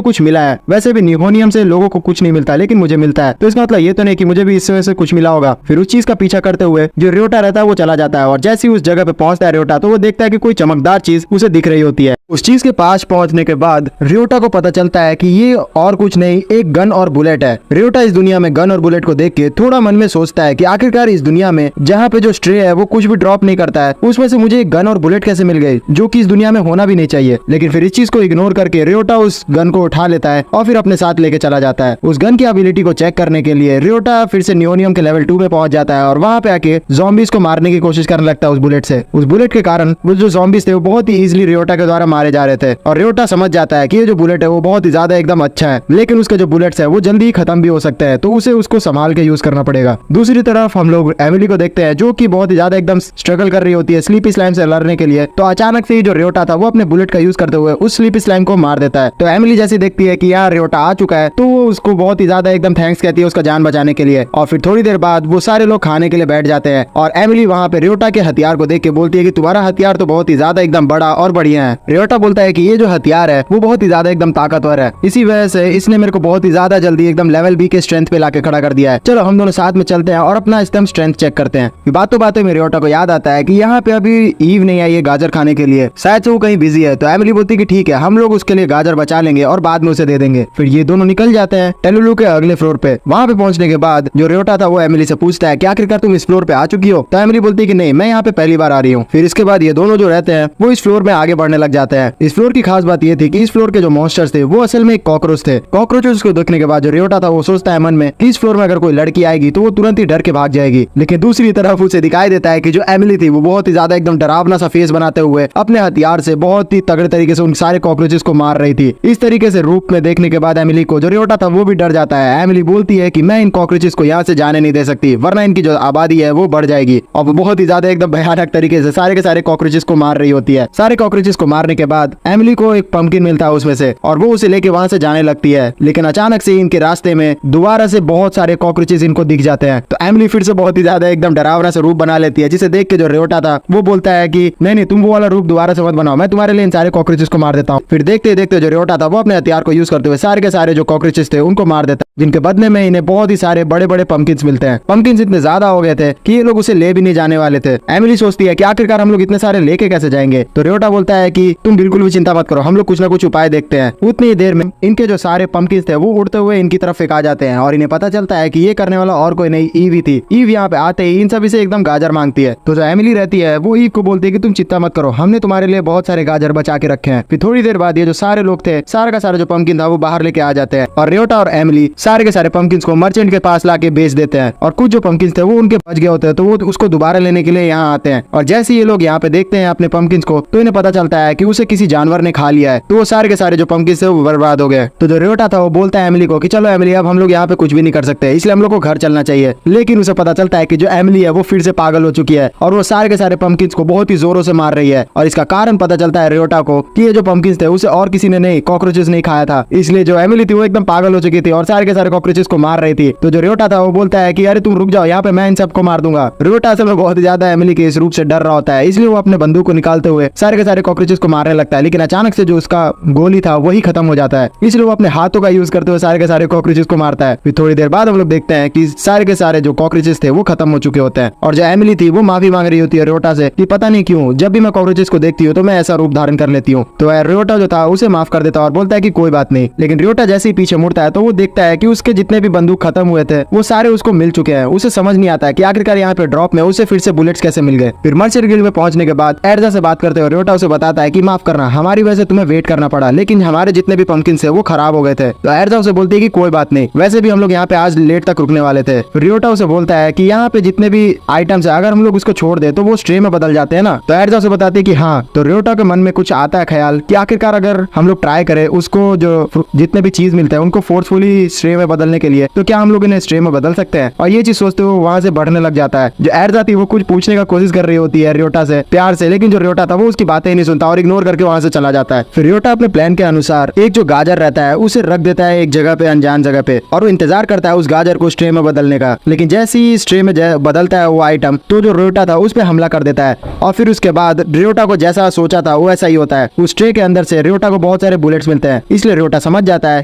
कुछ मिला है। वैसे भी न्यूहोनियम से लोगों को कुछ नहीं मिलता लेकिन मुझे मिलता है, तो इसका मतलब ये तो नहीं कि मुझे भी इससे वजह से कुछ मिला होगा। फिर उस चीज का पीछा करते हुए जो रियोटा रहता है वो चला जाता है और जैसे ही उस जगह पे पहुंचता है रियोटा तो वो देखता है कि कोई चमकदार चीज उसे दिख रही होती है। उस चीज के पास पहुंचने के बाद रियोटा को पता चलता है कि ये और कुछ नहीं एक गन और बुलेट है। रियोटा इस दुनिया में गन और बुलेट को देख के थोड़ा मन में सोचता है कि आखिरकार इस दुनिया में जहाँ पे जो स्ट्रे है वो कुछ भी ड्रॉप नहीं करता है उसमें से मुझे एक गन और बुलेट कैसे मिल गई, जो कि इस दुनिया में होना भी नहीं चाहिए। लेकिन फिर इस चीज को इग्नोर करके रियोटा उस गन को उठा लेता है और फिर अपने साथ लेके चला जाता है। उस गन की एबिलिटी को चेक करने के लिए रियोटा फिर से न्यूनियम के लेवल 2 में पहुंच जाता है और वहाँ पे आके ज़ॉम्बीज को मारने की कोशिश करने लगता है उस बुलेट से। उस बुलेट के कारण वो जो ज़ॉम्बीज थे वो बहुत ही इजीली रियोटा के द्वारा मारे जा रहे थे और रियोटा समझ जाता है कि ये जो बुलेट है वो बहुत ही ज्यादा एकदम अच्छा है, लेकिन उसके जो बुलेट्स है वो जल्दी ही खत्म भी हो सकते हैं, तो उसे उसको संभाल के यूज करना पड़ेगा। दूसरी तरफ हम लोग एमिली को देखते हैं जो कि बहुत ही ज्यादा एकदम स्ट्रगल कर रही होती है स्लीपी स्लाइम से लड़ने के लिए। तो अचानक से ही जो रियोटा था वो अपने बुलेट का यूज करते हुए उस स्लीपी स्लाइम को मार देता है। तो एमिली जैसे देखती है कि यार रियोटा आ चुका है तो वो उसको बहुत ही ज्यादा एकदम थैंक्स कहती है उसका जान बचाने के लिए। और फिर थोड़ी देर बाद वो सारे लोग खाने के लिए बैठ जाते हैं और एमिली वहाँ पे रियोटा के हथियार को देख के बोलती है कि तुम्हारा हथियार तो बहुत ही ज्यादा एकदम बड़ा और बढ़िया है। रियोटा बोलता है कि ये जो हथियार है वो बहुत ही ज्यादा एकदम ताकतवर है, इसी वजह से इसने मेरे को बहुत ही ज्यादा जल्दी एकदम लेवल बी के स्ट्रेंथ पे लाके खड़ा कर दिया है। चलो हम दोनों साथ में चलते हैं और अपना एकदम स्ट्रेंथ चेक करते हैं। बातों बातों में रियोटा को याद आता है कि यहाँ पे अभी ईव नहीं आई है गाजर खाने के लिए, शायद से वो कहीं बिजी है। तो एमिली बोलती है कि ठीक है हम लोग उसके लिए गाजर बचा लेंगे और बाद में उसे दे देंगे। फिर ये दोनों निकल जाते हैं टेलुलू के अगले फ्लोर पे। वहाँ पे पहुंचने के बाद जो रियोटा था वो एमिली से पूछता है कि आखिरकार तुम इस फ्लोर पे आ चुकी हो। तो एमिली बोलती है कि नहीं मैं यहाँ पे पहली बार आ रही हूँ। फिर इसके बाद ये दोनों जो रहते हैं वो इस फ्लोर में आगे बढ़ने लग जाते हैं। इस फ्लोर की खास बात ये थी कि इस फ्लोर के जो मॉन्स्टर्स थे वो असल में एक कॉकरोच थे। कॉकरोचेस को देखने के बाद जो रियोटा था वो सोचता है मन में कि इस फ्लोर में अगर कोई लड़की आएगी तो वो तुरंत ही डर के भाग जाएगी। लेकिन दूसरी तरफ उसे दिखाई देता है कि जो एमिली थी वो बहुत ही ज्यादा एकदम डरावना सा फेस बनाते हुए अपने हथियार से बहुत ही तगड़े तरीके से उन सारे कॉकरोचेस को मार रही थी। इस तरीके से रूप में देखने के बाद एमिली को जो रियोटा था वो भी डर जाता है। एमिली बोलती है कि मैं इन कॉकरोचेस को यहाँ से जाने नहीं दे सकती वरना इनकी जो आबादी है वो बढ़ जाएगी। और वो बहुत ही ज्यादा एकदम भयानक तरीके से सारे के सारे कॉकरोचेस को मार रही होती है। सारे कॉकरोचेस को मारने के बाद एमिली को एक पंपकिन मिलता है उसमें से और वो उसे लेके वहां से जाने लगती है। लेकिन अचानक से इनके रास्ते में दोबारा से बहुत सारे कॉकरोचेस इनको दिख जाते हैं। तो एमिली फिर से बहुत ही ज्यादा एकदम डरावना से रूप बना लेती है, जिसे देख के जो रियोटा था वो बोलता है कि नहीं तुम वो वाला रूप दोबारा से मत बनाओ, मैं तुम्हारे लिए इन सारे कॉकरोचेस को मार देता हूँ। फिर देखते देखते जो रियोटा था वो अपने हथियार को यूज करते हुए सारे के सारे जो कॉकरोचेस थे उनको मार देता है, जिनके बदले में इन्हें बहुत ही सारे बड़े बड़े पंपकिन्स मिलते हैं। पंपकिन्स इतने ज्यादा हो गए थे कि ये लोग उसे ले भी नहीं जाने वाले थे। एमिली सोचती है कि आखिरकार हम लोग इतने सारे लेके कैसे जाएंगे। तो रियोटा बोलता है कि तुम बिल्कुल भी चिंता मत करो, हम लोग कुछ ना कुछ उपाय देखते हैं। उतनी देर में इनके जो सारे पंपकिन्स थे वो उड़ते हुए इनकी तरफ फेंका जाते हैं और इन्हें पता चलता है कि ये करने वाला और कोई नहीं ईव ही थी। ईव यहाँ पे आते ही इन सभी से एकदम गाजर मांगती है। तो जो एमिली रहती है वो ईव को बोलती है कि तुम चिंता मत करो, हमने तुम्हारे लिए बहुत सारे गाजर बचा के रखे हैं। फिर थोड़ी देर बाद ये जो सारे लोग थे सारा का सारा जो पंपकिन था वो बाहर लेके आ जाते हैं और रियोटा और एमिली सारे के सारे पंपकिंस को मर्चेंट के पास लाके बेच देते हैं। और कुछ जो पंपकिंस थे वो उनके बच गए होते हैं तो वो उसको दोबारा लेने के लिए यहाँ आते हैं। और जैसे ये लोग यहाँ पे देखते हैं अपने पंपकिंस को तो इन्हें पता चलता है कि उसे किसी जानवर ने खा लिया है। तो वो सारे के सारे जो पंपकिंस थे वो बर्बाद हो गए। तो जो रियोटा था वो बोलता है एमिली को कि चलो एमिली अब हम लोग यहाँ पे कुछ भी नहीं कर सकते, इसलिए हम लोग को घर चलना चाहिए। लेकिन उसे पता चलता है कि जो एमिली है वो फिर से पागल हो चुकी है और वो सारे के सारे पंपकिंस को बहुत ही जोरों से मार रही है। और इसका कारण पता चलता है रियोटा को कि ये जो पंपकिंस थे उसे और किसी ने नहीं, कॉकरोचेस नहीं खाया था, इसलिए जो एमिली थी वो एकदम पागल हो चुकी थी और सारे के सारे कॉकरोचेस को मार रही थी। तो जो रियोटा था वो बोलता है कि अरे तुम रुक जाओ, यहाँ पे मैं इन सबको मार दूंगा। रियोटा असल में बहुत ज्यादा एमिली के इस रूप से डर रहा होता है, इसलिए वो अपने बंदूक को निकालते हुए सारे के सारे कॉकरोचेस को मारने लगता है। लेकिन अचानक से जो उसका गोली था वही खत्म हो जाता है, इसलिए वो अपने हाथों का यूज करते हुए सारे के सारे कॉकरोचेस को मारता है। फिर थोड़ी देर बाद हम लोग देखते हैं कि सारे के सारे जो कॉकरोचेस थे वो खत्म हो चुके होते हैं और जो एमिली थी वो माफी मांग रही होती है रियोटा से कि पता नहीं क्यों जब भी मैं कॉकरोचेस को देखती हूँ तो मैं ऐसा रूप धारण कर लेती हूँ। तो रियोटा जो था उसे माफ कर देता है और बोलता है कि कोई बात नहीं। लेकिन रियोटा जैसे ही पीछे मुड़ता है तो वो देखता है कि उसके जितने भी बंदूक खत्म हुए थे वो सारे उसको मिल चुके हैं। उसे समझ नहीं आता है कि आखिरकार यहाँ पे ड्रॉप में उसे फिर से बुलेट्स कैसे मिल गए। फिर मर्चेंट गिल्ड में पहुंचने के बाद एर्जा से बात करते हुए रियोटा उसे बताता है कि माफ करना, हमारी वजह से तुम्हें वेट करना पड़ा, लेकिन हमारे जितने भी पंपकिन थे वो खराब हो गए थे। तो एर्जा उसे बोलती है कि कोई बात नहीं, वैसे भी हम लोग यहाँ पे आज लेट तक रुकने वाले थे। रियोटा उसे बोलता है कि यहाँ पे जितने भी आइटम्स है अगर हम लोग उसको छोड़ दे तो वो स्ट्रे में बदल जाते हैं ना। तो एर्जा उसे बताती है कि हाँ। तो रियोटा के मन में कुछ आता है ख्याल कि आखिरकार अगर हम लोग ट्राई करें उसको जो जितने भी चीज मिलते हैं उनको फोर्सफुली स्ट्रे में बदलने के लिए, तो क्या हम लोग इन्हें स्ट्रे में बदल सकते हैं। और ये चीज सोचते हुए वहां से बढ़ने लग जाता है। जो एर्जा थी वो कुछ पूछने का कोशिश कर रही होती है रियोटा से प्यार से, लेकिन जो रियोटा था वो उसकी बातें ही नहीं सुनता और इग्नोर करके वहां से चला जाता है। फिर रियोटा अपने प्लान के अनुसार एक जो गाजर रहता है उसे रख देता है एक जगह पे, अनजान जगह पे, और वो इंतजार करता है उस गाजर को स्ट्रे में बदलने का। लेकिन जैसे ही स्ट्रे में बदलता है वो आइटम तो जो रियोटा था उस पर हमला कर देता है और फिर उसके बाद रियोटा को जैसा सोचा था वो ऐसा ही होता है। उस ट्रे के अंदर से रियोटा को बहुत सारे बुलेट्स मिलते हैं, इसलिए रियोटा समझ जाता है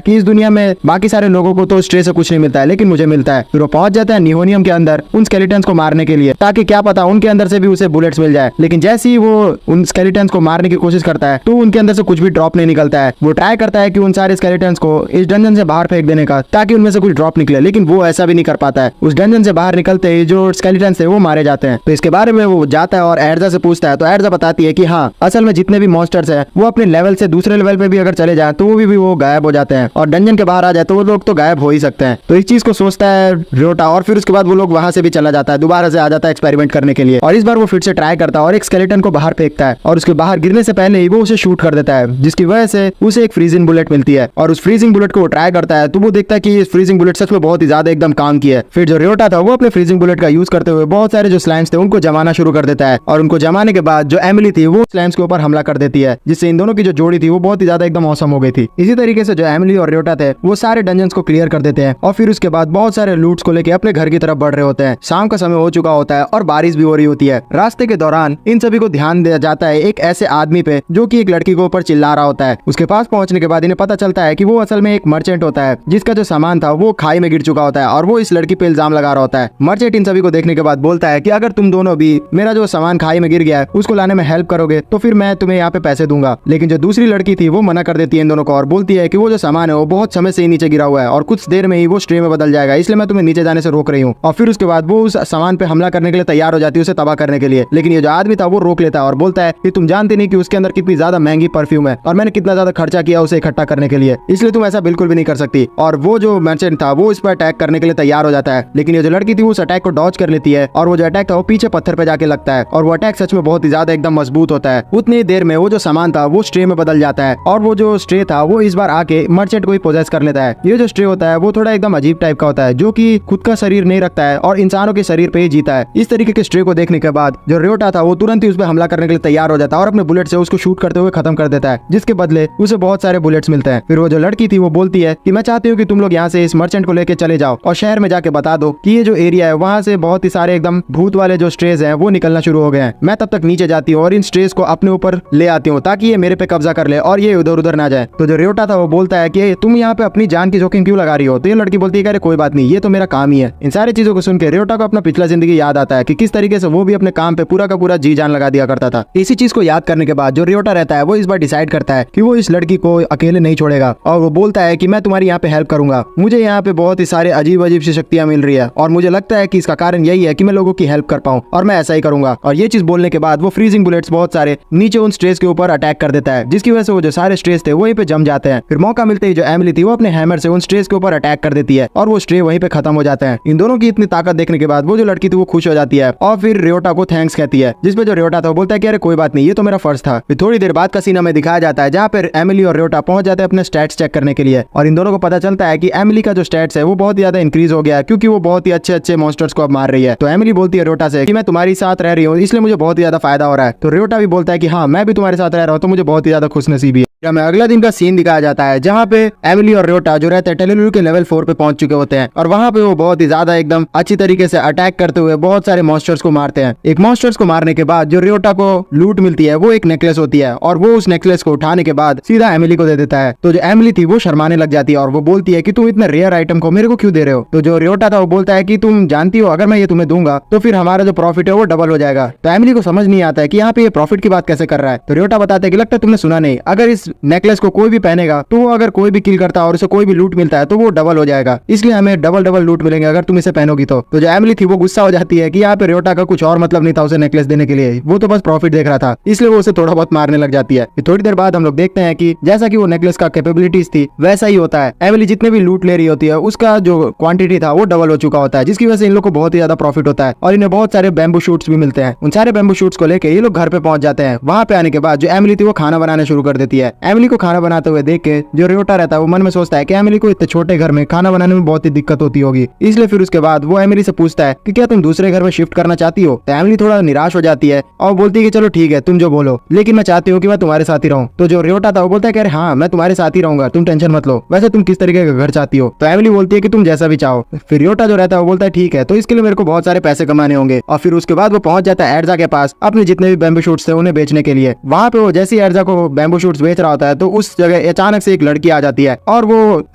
कि इस दुनिया में बाकी सारे लोगों को तो स्ट्रे से कुछ नहीं मिलता है लेकिन मुझे मिलता है। फिर वो पहुंच जाता है निहोनियम के अंदर उन स्केलेटन्स को मारने के लिए, ताकि क्या पता उनके अंदर से भी उसे बुलेट्स मिल जाए। लेकिन जैसे ही वो उन स्केलेटन्स को मारने की कोशिश करता है तो उनके अंदर से कुछ भी ड्रॉप नहीं निकलता है। वो ट्राई करता है कि उन सारे स्केलेटन्स को इस डंजन से बाहर फेंक देने का ताकि उनमें से कुछ ड्रॉप निकले, लेकिन वो ऐसा भी नहीं कर पाता है। उस डंजन से बाहर निकलते ही जो स्केलेटन्स थे वो मारे जाते हैं। तो इसके बारे में वो जाता है और एर्जा से पूछता है तो एर्जा बताती है कि हाँ, असल में जितने भी मॉन्स्टर्स हैं वो अपने लेवल से दूसरे लेवल पे भी अगर चले जाए तो वो भी वो गायब हो जाते हैं, और डंजन के बाहर आ जाए तो वो लोग तो गायब हो ही सकते हैं। तो इस चीज को सोचता है रियोटा और फिर उसके बाद वो लोग वहां से भी चला जाता है, दोबारा से आ जाता है एक्सपेरिमेंट करने के लिए। और इस बार वो फिर से ट्राई करता है और एक स्केलेटन को बाहर फेंकता है और उसके बाहर गिरने से पहले ही वो उसे शूट कर देता है, जिसकी वजह से उसे एक फ्रीजिंग बुलेट मिलती है। और उस फ्रीजिंग बुलेट को वो ट्राई करता है तो वो देखता है कि इस फ्रीजिंग बुलेट सच में बहुत ही ज्यादा एकदम काम की है। फिर जो रियोटा था वो अपने फ्रीजिंग बुलेट का यूज करते हुए बहुत सारे जो स्लाइम्स थे उनको जमाना शुरू कर देता है, और उनको जमाने के बाद जो एमिली थी वो स्लाइम्स के ऊपर हमला कर देती है, जिससे इन दोनों की जो जोड़ी थी वो बहुत ही ज्यादा एकदम औसम हो गई थी। इसी तरीके से जो एमिली और रियोटा थे वो सारे डंजन्स को क्लियर कर देते हैं और फिर उसके बाद बहुत सारे लूट्स को लेके अपने घर की तरफ बढ़ रहे होते हैं। शाम का समय हो चुका होता है और बारिश भी हो रही होती है। रास्ते के दौरान इन सभी को ध्यान दिया जाता है एक ऐसे आदमी पे जो कि एक लड़की के ऊपर चिल्ला रहा होता है। उसके पास पहुंचने के बाद इन्हें पता चलता है कि वो असल में एक मर्चेंट होता है जिसका जो सामान था वो खाई में गिर चुका होता है और वो इस लड़की पे इल्जाम लगा रहा होता है। मर्चेंट इन सभी को देखने के बाद बोलता है कि अगर तुम दोनों भी मेरा जो सामान खाई में गिर गया है उसको लाने में हेल्प करोगे तो फिर मैं तुम्हें यहाँ पे पैसे दूंगा। लेकिन जो दूसरी लड़की थी वो मना कर देती है इन दोनों को और बोलती है कि वो जो सामान है वो बहुत समय से ही नीचे गिरा हुआ है और कुछ देर में ही वो स्ट्रे में बदल जाएगा, इसलिए मैं तुम्हें नीचे जाने से रोक रही हूँ। और फिर उसके बाद वो उस सामान पे हमला करने के लिए तैयार हो जाती है, उसे तबाह करने के लिए। लेकिन ये जो आदमी था वो रोक लेता है और बोलता है कि तुम जानते नहीं कि उसके अंदर कितनी ज्यादा महंगी परफ्यूम है और मैंने कितना ज्यादा खर्चा किया उसे इकट्ठा करने के लिए, इसलिए तुम ऐसा बिल्कुल भी नहीं कर सकती। और वो जो मर्चेंट था वो इस पर अटैक करने के लिए तैयार हो जाता है, लेकिन ये जो लड़की थी वो उस अटैक को डॉज कर लेती है और वो जो अटैक था वो पीछे पत्थर पे जाके लगता है और वो अटैक सच में बहुत ही ज्यादा एकदम मजबूत होता है। उतनी देर में वो जो सामान था वो स्ट्रे में बदल जाता है और वो जो स्ट्रे था वो इस बार आके मर्चेंट को ही पोजेस कर लेता है। ये जो स्ट्रे होता है वो थोड़ा एकदम अजीब टाइप का होता है जो कि खुद का शरीर नहीं रखता है और इंसानों के शरीर पे ही जीता है। इस तरीके के स्ट्रे को देखने के बाद जो रियोटा था वो तुरंत ही उस पर हमला करने के लिए तैयार हो जाता है और अपने बुलेट से उसको शूट करते हुए खत्म कर देता है, जिसके बदले उसे बहुत सारे बुलेट्स मिलते हैं। फिर वो जो लड़की थी वो बोलती है कि मैं चाहती हूँ कि तुम लोग यहाँ से इस मर्चेंट को लेके चले जाओ और शहर में जाके बता दो कि ये जो एरिया है वहाँ से बहुत ही सारे एकदम भूत वाले जो स्ट्रेज हैं वो निकलना शुरू हो गए हैं। मैं तब तक नीचे जाती हूँ और इन स्ट्रेज को अपने ऊपर ले आती हूँ ताकि ये मेरे पे कब्जा कर ले और ये उधर उधर ना जाए। तो जो रियोटा था वो बोलता है कि तुम यहाँ पे अपनी जान की जोखिम क्यों लगा रही हो। तो ये लड़की बोलती है कि अरे कोई बात नहीं, ये तो मेरा काम ही है। इन सारी चीजों को सुन के रियोटा को अपना पिछला जिंदगी याद आता है कि किस तरीके से वो भी अपने काम पे पूरा का पूरा जी जान लगा दिया करता था। इसी चीज को याद करने के बाद जो रियोटा रहता है वो इस बार डिसाइड करता है कि वो इस लड़की को अकेले नहीं छोड़ेगा और वो बोलता है कि मैं तुम्हारी यहाँ पे हेल्प करूंगा। मुझे यहाँ पे बहुत ही सारे अजीब अजीब सी शक्तियां मिल रही है और मुझे लगता है कि इसका कारण यही है कि मैं लोगों की हेल्प कर पाऊँ और मैं ऐसा ही करूंगा। दूंगा। और ये चीज बोलने के बाद वो फ्रीजिंग बुलेट्स बहुत सारे नीचे उन स्ट्रेस के ऊपर अटैक कर देता है, जिसकी वजह से वो जो सारे स्ट्रेस थे वहीं पे जम जाते हैं। फिर मौका मिलते ही जो एमिली थी वो अपने हैमर से उन स्ट्रेस के ऊपर अटैक कर देती है और वो स्ट्रे वहीं पे खत्म हो जाता है। इन दोनों की इतनी ताकत देखने के बाद वो जो लड़की थी वो खुश हो जाती है और फिर रियोटा को थैंक्स कहती है, जिसपे जो रियोटा था वो बोलता है कि अरे कोई बात नहीं, ये तो मेरा फर्ज था। फिर थोड़ी देर बाद का सीन हमें दिखाया जाता है जहाँ पे एमिली और रियोटा पहुंच जाते हैं अपने स्टैट्स चेक करने के लिए, और इन दोनों को पता चलता है कि एमिली का जो स्टैट्स है वो बहुत ही ज्यादा इंक्रीज हो गया है, क्योंकि वो बहुत ही अच्छे अच्छे मॉन्स्टर्स को अब मार रही है। तो एमिली बोलती है रियोटा से कि मैं तुम्हारी साथ रह रही हूँ, इसलिए मुझे बहुत ही ज्यादा फायदा हो रहा है। तो रियोटा भी बोलता है कि हाँ, मैं भी तुम्हारे साथ रह रहा हूँ, तो मुझे बहुत ही ज्यादा खुशनसीबी है। हमें अगला दिन का सीन दिखाया जाता है जहाँ पे एमिली और रियोटा जो रहते हैं टेलेलुरु के लेवल 4 पे पहुंच चुके होते हैं, और वहाँ पे वो बहुत ही ज्यादा एकदम अच्छी तरीके से अटैक करते हुए बहुत सारे मॉन्स्टर्स को मारते हैं। एक मॉन्स्टर्स को मारने के बाद जो रियोटा को लूट मिलती है वो एक नेकलेस होती है, और वो उस नेकलेस को उठाने के बाद सीधा एमिली को दे देता है। तो जो एमिली थी वो शर्माने लग जाती है और वो बोलती है कि तुम इतने रेयर आइटम को मेरे को क्यों दे रहे हो। तो जो रियोटा था वो बोलता है कि तुम जानती हो अगर मैं ये तुम्हें दूंगा तो फिर हमारा जो प्रॉफिट है वो डबल हो जाएगा। तो एमिली को समझ नहीं आता है कि यहाँ पे ये प्रॉफिट की बात कैसे कर रहा है। तो रियोटा बताते हैं कि लगता है तुमने सुना नहीं, अगर इस नेकलेस को कोई भी पहनेगा तो वो अगर कोई भी किल करता है और उसे कोई भी लूट मिलता है तो वो डबल हो जाएगा, इसलिए हमें डबल डबल लूट मिलेंगे अगर तुम इसे पहनोगी तो। जो एमिली थी वो गुस्सा हो जाती है कि यहाँ पे रियोटा का कुछ और मतलब नहीं था उसे नेकलेस देने के लिए, वो तो बस प्रॉफिट देख रहा था, इसलिए वो उसे थोड़ा बहुत मारने लग जाती है। थोड़ी देर बाद हम लोग देखते हैं कि जैसा कि वो नेकलेस का कैपेबिलिटीज थी वैसा ही होता है, एमिली जितने भी लूट ले रही होती है उसका जो क्वांटिटी था वो डबल हो चुका होता है, जिसकी वजह से इन लोग को बहुत ही ज्यादा प्रॉफिट होता है और इन्हें बहुत सारे बैम्बू शूट्स भी मिलते हैं। उन सारे बैम्बू शूट्स को लेकर ये लोग घर पे पहुंच जाते हैं। वहां पे आने के बाद जो एमिली थी वो खाना बनाना शुरू कर देती है। एमिली को खाना बनाते हुए देख के जो रियोटा रहता है वो मन में सोचता है कि एमिली को इतने छोटे घर में खाना बनाने में बहुत ही दिक्कत होती होगी, इसलिए फिर उसके बाद वो एमिली से पूछता है कि क्या तुम दूसरे घर में शिफ्ट करना चाहती हो। तो एमिली थोड़ा निराश हो जाती है और बोलती है कि चलो ठीक है तुम जो बोलो, लेकिन मैं चाहती हूँ कि मैं तुम्हारे साथ ही रहूँ। तो जो रियोटा था वो बोलता है कि अरे हाँ, मैं तुम्हारे साथ ही रहूंगा, तुम टेंशन मत लो, वैसे तुम किस तरीके का घर चाहती हो। तो एमिली बोलती है कि तुम जैसा भी चाहो। फिर रियोटा जो रहता है वो बोलता है ठीक है, तो इसके लिए मेरे को बहुत सारे पैसे कमाने होंगे। और फिर उसके बाद वो पहुंच जाता है एर्जा के पास अपने जितने भी बैम्बू शूट्स थे उन्हें बेचने के लिए। वहाँ पे वो जैसे ही एर्जा को बैम्बू शूट्स बेच रहा होता है तो उस जगह अचानक से एक लड़की आ जाती है और वो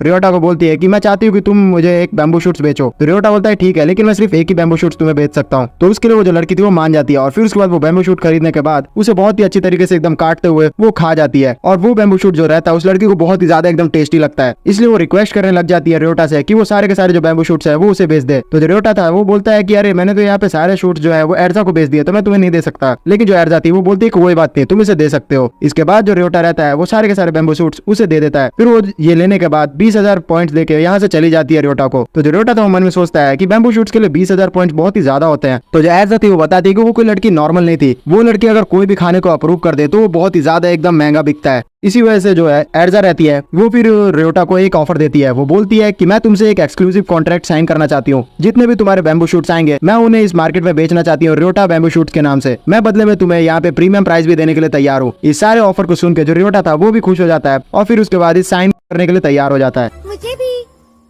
रियोटा को बोलती है कि मैं चाहती हूँ कि तुम मुझे एक बैम्बू शूट्स बेचो। तो रियोटा बोलता है ठीक है, लेकिन मैं सिर्फ एक ही बैम्बू शूट्स तुम्हें बेच सकता हूँ। तो उसके लिए वो जो लड़की थी वो मान जाती है और फिर उसके बाद वो बैम्बू शूट खरीदने के बाद उसे बहुत ही अच्छी तरीके से एकदम काटते हुए वो खा जाती है। और वो बैम्बू शूट जो रहता है उस लड़की को बहुत ही ज्यादा एकदम टेस्टी लगता है, इसलिए वो रिक्वेस्ट करने लग जाती है रियोटा से कि वो सारे के सारे जो बैम्बू शूट्स है वो उसे बेच दे। तो जो रियोटा था वो बोलता है कि अरे मैंने तो यहाँ पे सारे शूट्स जो है वो एर्जा को बेच दिए, तो मैं तुम्हें नहीं दे सकता। लेकिन जो एर्जा थी वो बोलती है कि कोई बात नहीं, तुम इसे दे सकते हो। इसके बाद जो रियोटा रहता है वो सारे के सारे बैम्बू शूट्स उसे दे देता है। फिर वो ये लेने के बाद 20,000 पॉइंट्स देके यहाँ से चली जाती है रियोटा को। तो जो रियोटा था वो मन में सोचता है कि बैम्बू शूट्स के लिए 20,000 पॉइंट्स बहुत ही ज्यादा होते हैं। तो जो एर्जा थी वो बताती है कि वो कोई लड़की नॉर्मल नहीं थी, वो लड़की अगर कोई भी खाने को अप्रूव कर दे तो वो बहुत ही ज्यादा एकदम महंगा बिकता है। इसी वजह से जो है एर्जा रहती है वो फिर रियोटा को एक ऑफर देती है। वो बोलती है कि मैं तुमसे एक एक्सक्लूसिव कॉन्ट्रैक्ट साइन करना चाहती हूँ, जितने भी तुम्हारे बैम्बू शूट्स आएंगे मैं उन्हें इस मार्केट में बेचना चाहती हूँ रियोटा बैम्बू शूट्स के नाम से। मैं बदले में तुम्हें यहाँ पे प्रीमियम प्राइस भी देने के लिए तैयार हूँ। इस सारे ऑफर को सुन के जो रियोटा था वो भी खुश हो जाता है और फिर उसके बाद इस साइन करने के लिए तैयार हो जाता है। मुझे भी।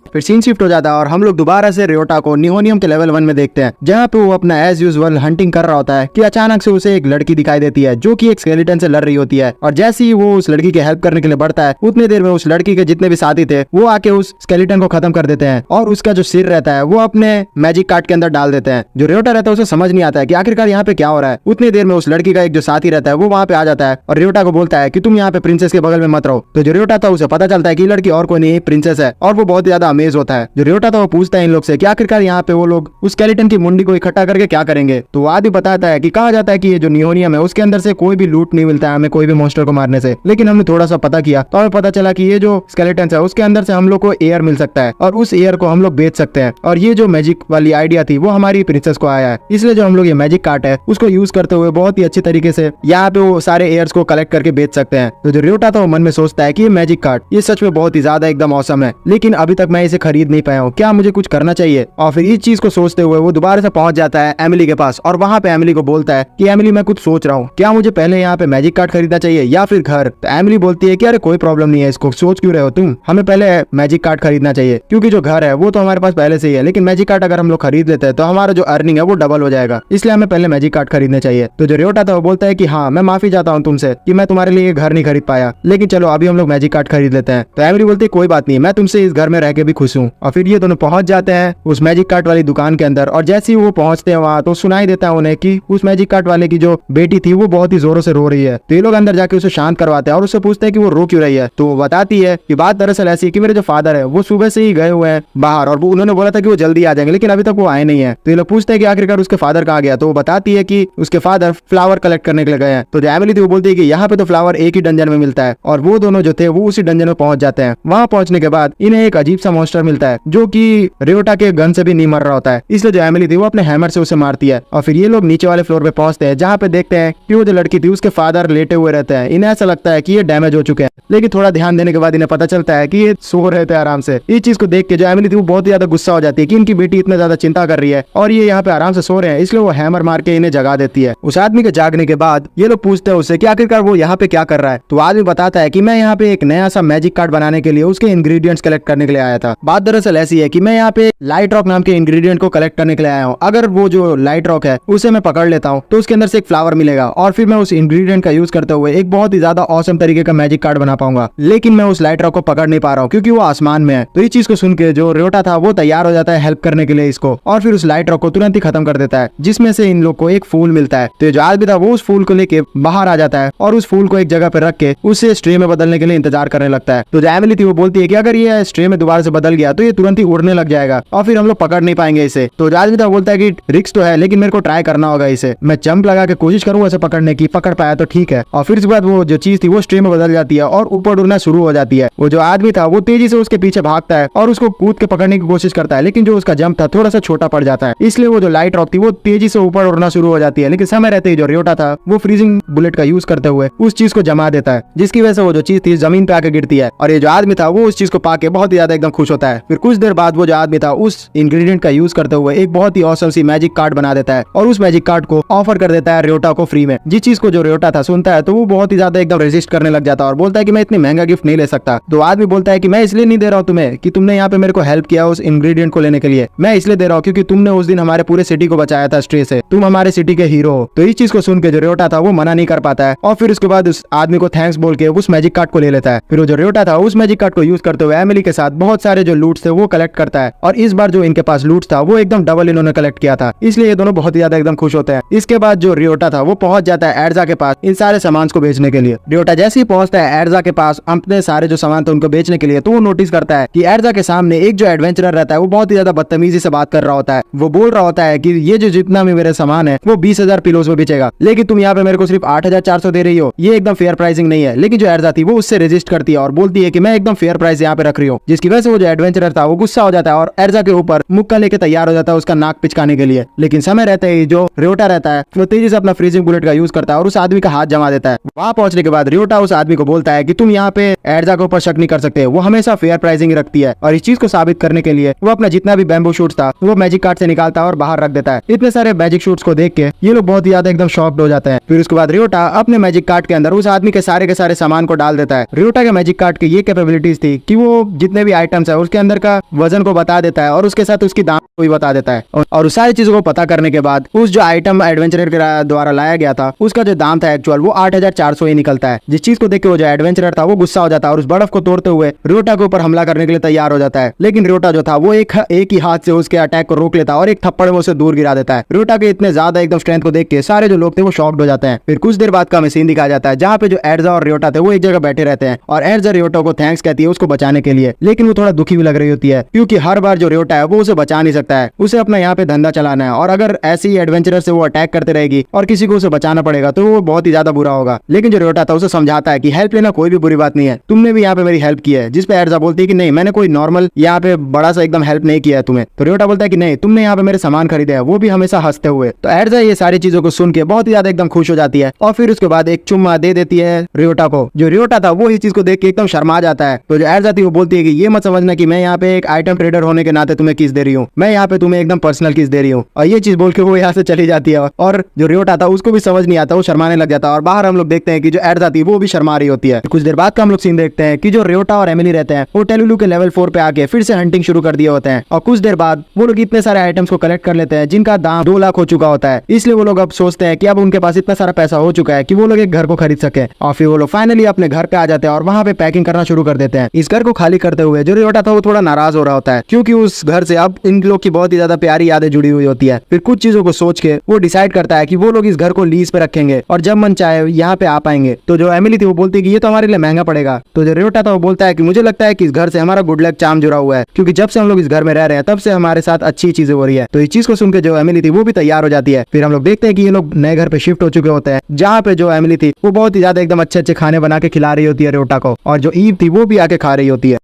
फिर सीन शिफ्ट हो जाता है और हम लोग दोबारा से रियोटा को निहोनियम के लेवल 1 में देखते हैं, जहाँ पे वो अपना एज यूजुअल हंटिंग कर रहा होता है कि अचानक से उसे एक लड़की दिखाई देती है जो कि एक स्केलेटन से लड़ रही होती है। और जैसे ही वो उस लड़की की हेल्प करने के लिए बढ़ता है उतनी देर में उस लड़की के जितने भी साथी थे वो आके उस स्केलेटन को खत्म कर देते हैं और उसका जो सिर रहता है वो अपने मैजिक कार्ड के अंदर डाल देते हैं। जो रियोटा रहता है उसे समझ नहीं आता है कि आखिरकार यहाँ पे क्या हो रहा है। उतनी देर में उस लड़की का एक जो साथी रहता है वो वहाँ पे आ जाता है और रियोटा को बोलता है कि तुम यहाँ पे प्रिंसेस के बगल में मत रहो। तो जो रियोटा था उसे पता चलता है कि लड़की और कोई नहीं प्रिंसेस है और वो बहुत ज्यादा अमेज होता है। जो रियोटा था वो पूछता है इन लोग से कि आखिरकार यहाँ पे वो लोग उस स्केलेटन की मुंडी को इकट्ठा करके क्या करेंगे। तो वो आदमी बताता है कि कहा जाता है कि ये जो नियोनियम है उसके अंदर से कोई भी लूट नहीं मिलता है हमें कोई भी मॉन्स्टर को मारने से, लेकिन हमने थोड़ा सा पता किया तो हमें पता चला कि ये जो स्केलेटन है उसके अंदर से हम लोग को एयर मिल सकता है और उस एयर को हम लोग बेच सकते हैं। और ये जो मैजिक वाली आइडिया थी वो हमारी प्रिंसेस को आया है, इसलिए जो हम लोग ये मैजिक कार्ड है उसको यूज करते हुए बहुत ही अच्छी तरीके से यहाँ पे वो सारे एयर्स को कलेक्ट करके बेच सकते हैं। तो जो रियोटा था वो मन में सोचता है कि ये मैजिक कार्ड ये सच में बहुत ही ज्यादा एकदम औसम है, लेकिन अभी तक मैं इसे खरीद नहीं पाया हूँ, क्या मुझे कुछ करना चाहिए। और फिर इस चीज को सोचते हुए वो दोबारा से पहुंच जाता है एमिली के पास और वहां पे एमिली को बोलता है कि एमिली मैं कुछ सोच रहा हूँ, क्या मुझे पहले यहाँ पे मैजिक कार्ड खरीदना चाहिए या फिर घर। तो एमिली बोलती है कि अरे कोई प्रॉब्लम नहीं है, इसको सोच क्यों रहे हो तुम, हमें पहले मैजिक कार्ड खरीदना चाहिए क्योंकि जो घर है वो तो हमारे पास पहले से ही है, लेकिन मैजिक कार्ड अगर हम लोग खरीद लेते हैं तो हमारा जो अर्निंग है वो डबल हो जाएगा, इसलिए हमें पहले मैजिक कार्ड खरीदने चाहिए। तो जो रियोटा था वो बोलता है कि हाँ मैं माफी चाहता हूँ तुमसे कि मैं तुम्हारे लिए घर नहीं खरीद पाया, लेकिन चलो अभी हम लोग मैजिक कार्ड खरीद लेते हैं। तो एमिली बोलती है कोई बात नहीं, मैं तुमसे इस घर में रह के भी खुश हूँ। और फिर ये दोनों पहुंच जाते हैं उस मैजिक कार्ड वाली दुकान के अंदर, और जैसे ही वो पहुंचते हैं वहाँ तो सुनाई देता है उन्हें कि उस मैजिक कार्ड वाले की जो बेटी थी वो बहुत ही जोरों से रो रही है। तो ये लोग अंदर जाके उसे शांत करवाते हैं और उससे पूछते हैं कि वो रो क्यों रही है। तो वो बताती है कि बात दरअसल ऐसी है कि मेरे जो फादर है वो सुबह से ही गए हुए हैं बाहर, और वो उन्होंने बोला था कि वो जल्दी आ जाएंगे, लेकिन अभी तक वो आए नहीं है। तो ये लोग पूछते हैं कि आखिरकार उसके फादर कहाँ गया। तो वो बताती है कि उसके फादर फ्लावर कलेक्ट करने के लिए गए हैं। तो जो एमिली थी वो बोलती है कि यहाँ पे तो फ्लावर एक ही डंजन में मिलता है, और वो दोनों जो थे वो उसी डंजन में पहुंच जाते हैं। वहां पहुंचने के बाद इन्हें एक अजीब सा मॉन्स्टर मिलता है जो कि रियोटा के गन से भी नहीं मर रहा होता है, इसलिए जो एमिली थी वो अपने हैमर से उसे मारती है। और फिर ये लोग नीचे वाले फ्लोर पे पहुंचते हैं जहाँ पे देखते हैं कि वो जो लड़की थी उसके फादर लेटे हुए रहते हैं। इन्हें ऐसा लगता है कि ये डैमेज हो चुके हैं, लेकिन थोड़ा ध्यान देने के बाद इन्हें पता चलता है कि ये सो रहे थे आराम से। इस चीज को देख के जो एमिली थी वो बहुत ही ज्यादा गुस्सा हो जाती है कि इनकी बेटी इतना ज्यादा चिंता कर रही है और ये यहाँ पे आराम से सो रहे हैं, इसलिए वो हैमर मार के इन्हें जगा देती है। उस आदमी के जागने के बाद ये लोग पूछते हैं उससे कि आखिरकार वो यहाँ पे क्या कर रहा है। तो आदमी बताता है कि मैं यहाँ पे एक नया सा मैजिक कार्ड बनाने के लिए उसके इंग्रेडिएंट्स कलेक्ट करने के लिए आया था। बात दरअसल ऐसी है कि मैं यहाँ पे लाइट रॉक नाम के इंग्रेडिएंट को कलेक्ट करने के लिए आया हूँ। अगर वो जो लाइट रॉक है उसे मैं पकड़ लेता हूँ तो उसके अंदर से एक फ्लावर मिलेगा, और फिर मैं उस इंग्रेडिएंट का यूज करते हुए एक बहुत ही ज्यादा ऑसम तरीके का मैजिक कार्ड बना पाऊंगा। लेकिन मैं उस लाइट रॉक को पकड़ नहीं पा रहा हूँ क्योंकि वो आसमान में है। तो इस चीज को सुन के जो रियोटा था वो तैयार हो जाता है हेल्प करने के लिए इसको, और फिर उस लाइट रॉक को तुरंत ही खत्म कर देता है, जिसमें से इन लोग को एक फूल मिलता है। तो जो आदमी था वो उस फूल को लेके बाहर आ जाता है और उस फूल को एक जगह पे रख के उसे स्ट्रे में बदलने के लिए इंतजार करने लगता है। तो जो एमिली थी वो बोलती है कि अगर ये स्ट्रे में दोबारा से बदल गया तो ये तुरंत ही उड़ने लग जाएगा और फिर हम लोग पकड़ नहीं पाएंगे इसे। तो जो आदमी था बोलता है कि रिस्क तो है, लेकिन मेरे को ट्राई करना होगा इसे, मैं जंप लगा के कोशिश करूंगा इसे पकड़ने की, पकड़ पाया तो ठीक है। और फिर इसके बाद वो जो चीज थी वो स्ट्रे में बदल जाती है और ऊपर उड़ना शुरू हो जाती है। वो जो आदमी था वो तेजी से उसके पीछे भागता है और उसको कूद के पकड़ने की कोशिश करता है, लेकिन जो उसका जंप था थोड़ा सा छोटा पड़ जाता है, इसलिए वो जो लाइट रॉक थी वो तेजी से ऊपर उड़ना शुरू हो जाती है। लेकिन समय रहते ही जो रियोटा था वो फ्रीजिंग बुलेट का यूज करते हुए उस चीज को जमा देता है, जिसकी वजह से वो जो चीज थी जमीन पे आके गिरती है। और ये जो आदमी था वो उस चीज को पाके बहुत ही ज्यादा एकदम खुश होता है। फिर कुछ देर बाद वो जो आदमी था उस इंग्रेडिएंट का यूज करते हुए एक बहुत ही ऑसम सी मैजिक कार्ड बना देता है और उस मैजिक कार्ड को ऑफर कर देता है रियोटा को फ्री में। जिस चीज को जो रियोटा था सुनता है तो वो बहुत ही ज्यादा एकदम रेजिस्ट करने लग जाता है और बोलता है कि मैं इतनी महंगा गिफ्ट नहीं ले सकता। तो आदमी बोलता है कि मैं इसलिए नहीं दे रहा हूँ तुम्हें कि तुमने यहाँ पे मेरे को हेल्प किया उस इंग्रेडिएंट को लेने के लिए, मैं इसलिए दे रहा हूँ क्योंकि तुमने उस दिन हमारे पूरे सिटी को बचाया था स्ट्रे से, तुम हमारे सिटी के हीरो हो। तो इस चीज को सुन के जो रियोटा था वो मना नहीं कर पाता है और फिर उसके बाद उस आदमी को थैंक्स बोल के उस मैजिक कार्ड को ले लेता है। फिर वो जो रियोटा था उस मैजिक कार्ड को यूज करते हुए एमिली के साथ बहुत सारे जो लूट्स थे वो कलेक्ट करता है, और इस बार जो इनके पास लूट्स था वो एकदम डबल इन्होंने कलेक्ट किया था, इसलिए ये दोनों बहुत ही ज्यादा एकदम खुश होते हैं। इसके बाद जो रियोटा था वो पहुंच जाता है एर्जा के पास इन सारे सामान को बेचने के लिए। रियोटा जैसे ही पहुंचता है एर्जा के पास अपने सारे जो सामान थे उनको बेचने के लिए, तो वो नोटिस करता है कि एर्जा के सामने एक जो एडवेंचरर रहता है वो बहुत ही ज्यादा बदतमीजी से बात कर रहा होता है। वो बोल रहा होता है कि ये जो जितना भी मेरे सामान है वो 20,000 पिलोस में बेचेगा, लेकिन तुम यहाँ पे मेरे को सिर्फ 8,400 दे रही हो, ये एकदम फेयर प्राइसिंग नहीं है। लेकिन जो एर्जा थी वो उससे रेजिस्ट करती है और बोलती है कि मैं एकदम फेयर प्राइस यहाँ पे रख रही हूँ, जिसकी वजह से वो जो एडवेंचरर था वो गुस्सा हो जाता है और एर्जा के ऊपर मुक्का लेके तैयार हो जाता है उसका नाक पिचकाने के लिए। लेकिन समय रहते ही जो रियोटा रहता है वो तेजी से अपना फ्रीजिंग बुलेट का यूज करता है और उस आदमी का हाथ जमा देता है। वहां पहुंचने के बाद रियोटा उस आदमी को बोलता है कि तुम यहाँ पे एर्जा के ऊपर शक नहीं कर सकते, वो हमेशा फेयर प्राइसिंग रखती है। और इस चीज को साबित करने के लिए वो अपना जितना भी बैम्बू शूट्स था वो मैजिक कार्ड से निकालता है और बाहर रख देता है। इतने सारे मैजिक शूट्स को देख के ये लोग बहुत ही ज्यादा एकदम शॉक्ड हो जाते हैं। फिर उसके बाद रियोटा अपने मैजिक कार्ड के अंदर उस आदमी के सारे सामान को डाल देता है। रियोटा के मैजिक कार्ड की ये कैपेबिलिटीज थी कि वो जितने भी आइटम्स है उसके अंदर का वजन को बता देता है और उसके साथ उसकी दाम को भी बता देता है। और उस सारी चीजों को पता करने के बाद उस जो आइटम एडवेंचरर के द्वारा लाया गया था उसका जो दाम था एक्चुअल वो 8,400 ही निकलता है। जिस चीज को देख के वो जो एडवेंचरर था वो गुस्सा हो जाता है और उस बर्फ को तोड़ते हुए रियोटा के ऊपर हमला करने के लिए तैयार हो जाता है। लेकिन रियोटा जो था वो एक ही हाथ से उसके अटैक को रोक लेता है और एक थप्पड़ में उसे दूर गिरा देता है। रियोटा के इतने ज्यादा एकदम स्ट्रेंथ को देख के सारे जो लोग थे वो शॉक्ड हो जाते हैं। फिर कुछ देर बाद का हमें सीन दिखाया जाता है जहाँ पे जो एर्जा और रियोटा थे वो एक जगह बैठे रहते हैं और एर्जा रियोटा को थैंक्स कहती है उसको बचाने के लिए, लेकिन वो थोड़ा दुखी भी लग रही होती है क्योंकि हर बार जो रियोटा है वो उसे बचा नहीं सकता है, उसे अपना यहाँ पे धंधा चलाना है और अगर ऐसे ही एडवेंचरर से वो अटैक करते रहेगी और किसी को उसे बचाना पड़ेगा तो वो बहुत ही ज्यादा बुरा होगा। लेकिन जो रियोटा था उसे समझाता है कि हेल्प लेना कोई भी बुरी बात नहीं है, तुमने भी यहाँ पे मेरी हेल्प की है। जिस पे एर्जा बोलती है कि नहीं, मैंने कोई नॉर्मल यहाँ पे बड़ा सा एकदम हेल्प नहीं किया है तुम्हें। तो रियोटा बोलता है कि नहीं, तुमने यहाँ पे मेरे सामान खरीदे है, वो भी हमेशा हंसते हुए। तो एर्जा ये सारी चीजों को सुन के बहुत ही ज्यादा एकदम खुश हो जाती है और फिर उसके बाद एक चुम्मा दे देती है रियोटा को। जो रियोटा था वो इस चीज को देख के एकदम शर्मा जाता है। तो जो एर्जा थी वो बोलती है कि ये मत समझना कि मैं यहाँ पे एक आइटम ट्रेडर होने के नाते तुम्हें किस दे रही हूँ, मैं यहाँ पे तुम्हें एकदम पर्सनल किस दे रही हूँ। और ये चीज बोल के वो यहाँ से चली जाती है और जो रियोटा था उसको भी समझ नहीं आता, वो शर्माने लग जाता है। और बाहर हम लोग देखते हैं कि जो एर्जा थी वो भी शर्मा रही होती है। कुछ देर बाद का हम लोग सीन देखते हैं कि जो रियोटा और एमिली रहते हैं वो टेलुलु के लेवल 4 पे आके फिर से हंटिंग शुरू कर दिए होते हैं। और कुछ देर बाद वो लोग इतने सारे आइटम्स को कलेक्ट कर लेते हैं जिनका दाम 2 लाख हो चुका होता है, इसलिए वो लोग अब सोचते हैं कि अब उनके पास इतना सारा पैसा हो चुका है कि वो लोग एक घर को खरीद सके। और फिर वो लोग फाइनली अपने घर पे आ जाते हैं और वहाँ पे पैकिंग करना शुरू कर देते हैं। इस घर को खाली करते हुए जो रियोटा था वो थोड़ा नाराज हो रहा होता है, क्योंकि उस घर से अब इन लोग की बहुत ही ज्यादा प्यारी यादें जुड़ी हुई होती है। फिर कुछ चीजों को सोच के वो डिसाइड करता है कि वो लोग इस घर को लीज पे रखेंगे और जब मन चाहे यहाँ पे आ पाएंगे। तो जो एमिली थी वो बोलती है कि ये तो हमारे लिए महंगा पड़ेगा। तो जो रियोटा था वो बोलता है कि मुझे लगता है कि इस घर से हमारा गुड लक चार्म जुड़ा हुआ है, क्योंकि जब से हम लोग इस घर में रह रहे हैं तब से हमारे साथ अच्छी चीजें हो रही है। तो इस चीज को सुनकर जो एमिली थी वो भी तैयार हो जाती है। फिर हम लोग देखते हैं कि ये लोग नए घर पे शिफ्ट हो चुके होते हैं, जहाँ पे जो एमिली थी वो बहुत ही ज्यादा एकदम अच्छे अच्छे खाने बना के खिला रही होती है रियोटा को, और जो ईव थी वो भी आके खा रही होती है।